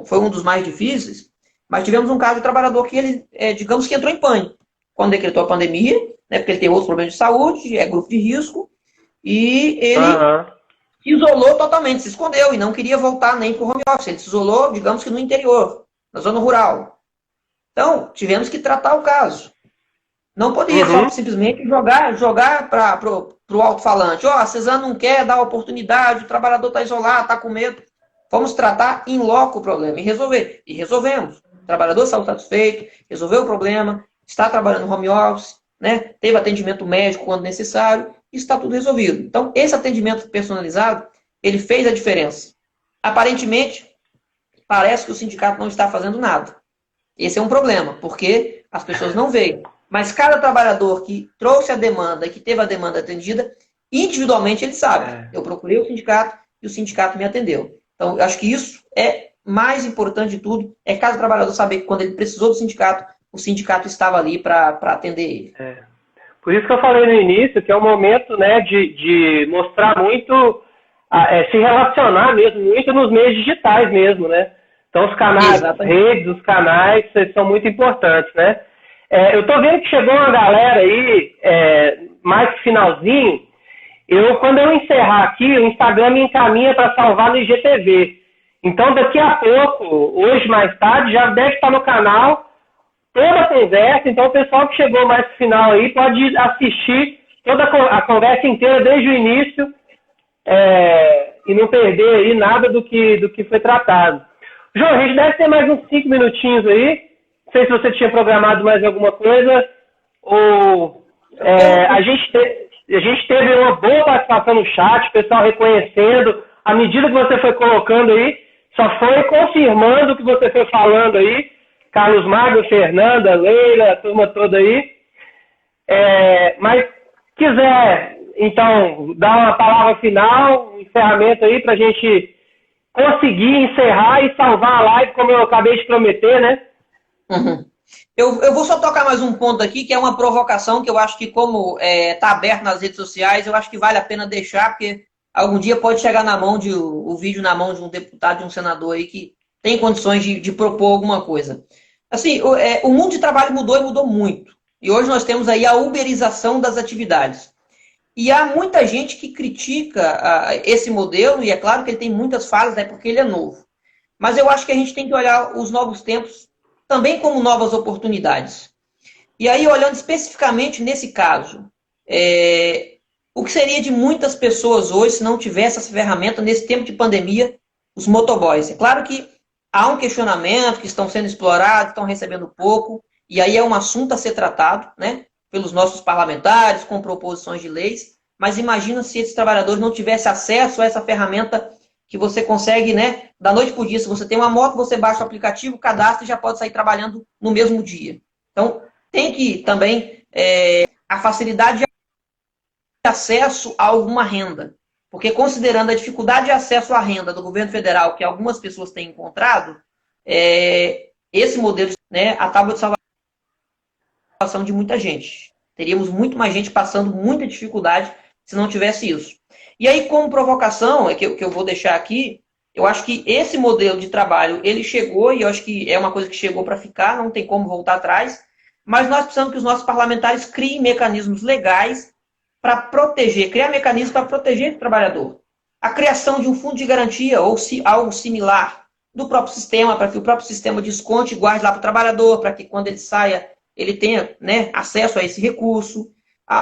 foi um dos mais difíceis, mas tivemos um caso de trabalhador que ele, digamos que entrou em pânico quando decretou a pandemia, né, porque ele tem outros problemas de saúde, é grupo de risco, e ele se isolou totalmente, se escondeu e não queria voltar nem para o home office. Ele se isolou, digamos que no interior, na zona rural. Então, tivemos que tratar o caso. Não podia só simplesmente jogar para o alto-falante. A Cesana não quer dar oportunidade, o trabalhador está isolado, está com medo. Vamos tratar em loco o problema e resolver. E resolvemos. O trabalhador saiu satisfeito, resolveu o problema, está trabalhando no home office, né? Teve atendimento médico quando necessário, e está tudo resolvido. Então, esse atendimento personalizado, ele fez a diferença. Aparentemente, parece que o sindicato não está fazendo nada. Esse é um problema, porque as pessoas não veem. Mas cada trabalhador que trouxe a demanda e que teve a demanda atendida, individualmente ele sabe. Eu procurei o sindicato e o sindicato me atendeu. Então, eu acho que isso é mais importante de tudo, é cada trabalhador saber que quando ele precisou do sindicato, o sindicato estava ali para atender ele. Por isso que eu falei no início que é um momento, né, de mostrar muito, se relacionar mesmo, muito nos meios digitais mesmo, né? Então os canais, as redes, os canais são muito importantes, né? Eu estou vendo que chegou uma galera aí, mais finalzinho. Quando eu encerrar aqui, o Instagram me encaminha para salvar no IGTV. Então, daqui a pouco, hoje mais tarde, já deve estar no canal toda a conversa. Então, o pessoal que chegou mais no final aí pode assistir toda a conversa inteira desde o início e não perder aí nada do que foi tratado. João, a gente deve ter mais uns 5 minutinhos aí. Não sei se você tinha programado mais alguma coisa. A gente teve uma boa participação no chat, o pessoal reconhecendo. À medida que você foi colocando aí, só foi confirmando o que você foi falando aí. Carlos Magno, Fernanda, Leila, a turma toda aí. Mas quiser, então, dar uma palavra final, um encerramento aí para a gente conseguir encerrar e salvar a live, como eu acabei de prometer, né? Eu vou só tocar mais um ponto aqui, que é uma provocação que eu acho que, como está aberto nas redes sociais, eu acho que vale a pena deixar, porque algum dia pode chegar na mão o vídeo na mão de um deputado, de um senador aí que tem condições de propor alguma coisa. Assim, o mundo de trabalho mudou e mudou muito. E hoje nós temos aí a uberização das atividades. E há muita gente que critica esse modelo, e é claro que ele tem muitas falhas, né, porque ele é novo. Mas eu acho que a gente tem que olhar os novos tempos também como novas oportunidades. E aí, olhando especificamente nesse caso, o que seria de muitas pessoas hoje se não tivesse essa ferramenta nesse tempo de pandemia, os motoboys? É claro que há um questionamento, que estão sendo explorados, estão recebendo pouco, e aí é um assunto a ser tratado, né, pelos nossos parlamentares, com proposições de leis, mas imagina se esses trabalhadores não tivessem acesso a essa ferramenta que você consegue, né, da noite para o dia. Se você tem uma moto, você baixa o aplicativo, cadastra e já pode sair trabalhando no mesmo dia. Então, tem que também a facilidade de acesso a alguma renda. Porque considerando a dificuldade de acesso à renda do governo federal que algumas pessoas têm encontrado, esse modelo, né, a tábua de salvação de muita gente. Teríamos muito mais gente passando muita dificuldade se não tivesse isso. E aí, como provocação, que eu vou deixar aqui, eu acho que esse modelo de trabalho, ele chegou, e eu acho que é uma coisa que chegou para ficar, não tem como voltar atrás, mas nós precisamos que os nossos parlamentares criem mecanismos legais para proteger, criar mecanismos para proteger esse trabalhador. A criação de um fundo de garantia, ou algo similar, do próprio sistema, para que o próprio sistema desconte e guarde lá para o trabalhador, para que quando ele saia, ele tenha, né, acesso a esse recurso.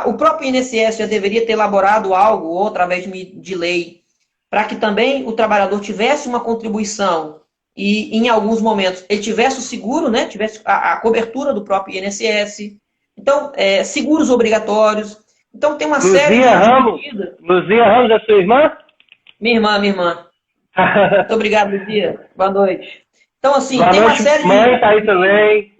O próprio INSS já deveria ter elaborado algo, ou através de lei, para que também o trabalhador tivesse uma contribuição e, em alguns momentos, ele tivesse o seguro, né, tivesse a cobertura do próprio INSS. Então, seguros obrigatórios. Então, tem uma série de medidas. Luzia Ramos é sua irmã? Minha irmã. Muito obrigado, Luzia. Boa noite. Então, assim, boa tem noite, uma série mãe, tá aí também.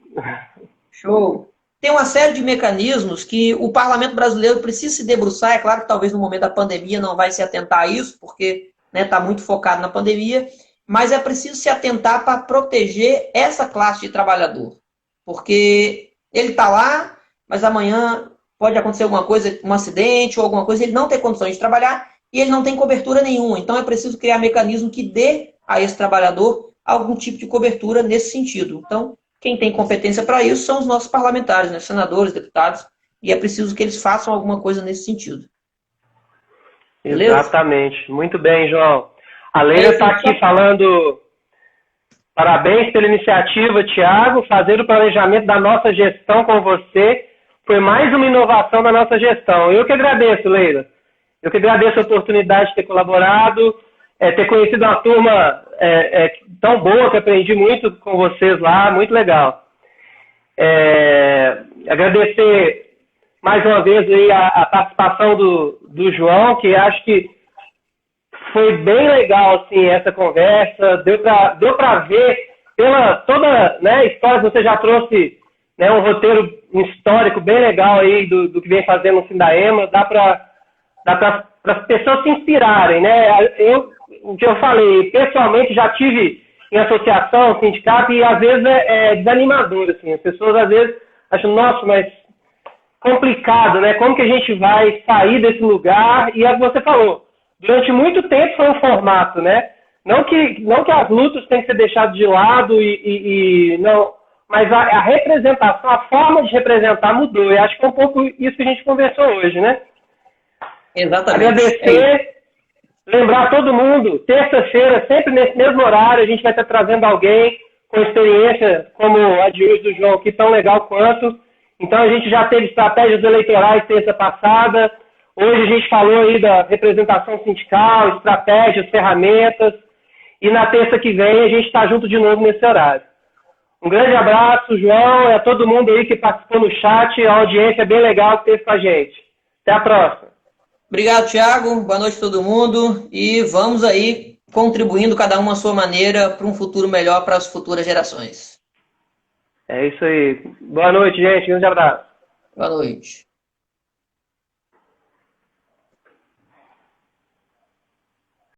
Show. Tem uma série de mecanismos que o parlamento brasileiro precisa se debruçar. É claro que talvez no momento da pandemia não vai se atentar a isso, porque está muito focado na pandemia, mas é preciso se atentar para proteger essa classe de trabalhador. Porque Ele está lá, mas amanhã pode acontecer alguma coisa, um acidente ou alguma coisa, ele não tem condições de trabalhar e ele não tem cobertura nenhuma. Então é preciso criar mecanismo que dê a esse trabalhador algum tipo de cobertura nesse sentido. Então, quem tem competência para isso são os nossos parlamentares, né? Senadores, deputados, e é preciso que eles façam alguma coisa nesse sentido. Beleza? Exatamente. Muito bem, João. A Leila está aqui falando, parabéns pela iniciativa, Tiago, fazer o planejamento da nossa gestão com você foi mais uma inovação da nossa gestão. Eu que agradeço, Leila. Eu que agradeço a oportunidade de ter colaborado, ter conhecido uma turma tão boa, que aprendi muito com vocês lá, muito legal. Agradecer mais uma vez aí a participação do João, que acho que foi bem legal assim, essa conversa, deu para ver pela toda, né, história que você já trouxe, né, um roteiro histórico bem legal aí do que vem fazendo no Sindaema, dá para as pessoas se inspirarem, né? O que eu falei, pessoalmente já tive em associação, sindicato, e às vezes é desanimador, assim, as pessoas às vezes acham, nossa, mas complicado, né? Como que a gente vai sair desse lugar? E é o que você falou, durante muito tempo foi um formato, né? Não que as lutas têm que ser deixadas de lado não, mas a representação, a forma de representar mudou. E acho que é um pouco isso que a gente conversou hoje, né? Exatamente. Agradecer, lembrar todo mundo, terça-feira, sempre nesse mesmo horário, a gente vai estar trazendo alguém com experiência como a de hoje do João, aqui tão legal quanto. Então a gente já teve estratégias eleitorais terça passada, hoje a gente falou aí da representação sindical, estratégias, ferramentas, e na terça que vem a gente está junto de novo nesse horário. Um grande abraço, João, e a todo mundo aí que participou no chat, a audiência é bem legal que teve com a gente. Até a próxima. Obrigado, Thiago. Boa noite a todo mundo. E vamos aí contribuindo cada um à sua maneira para um futuro melhor para as futuras gerações. É isso aí. Boa noite, gente. Um grande abraço. Boa noite.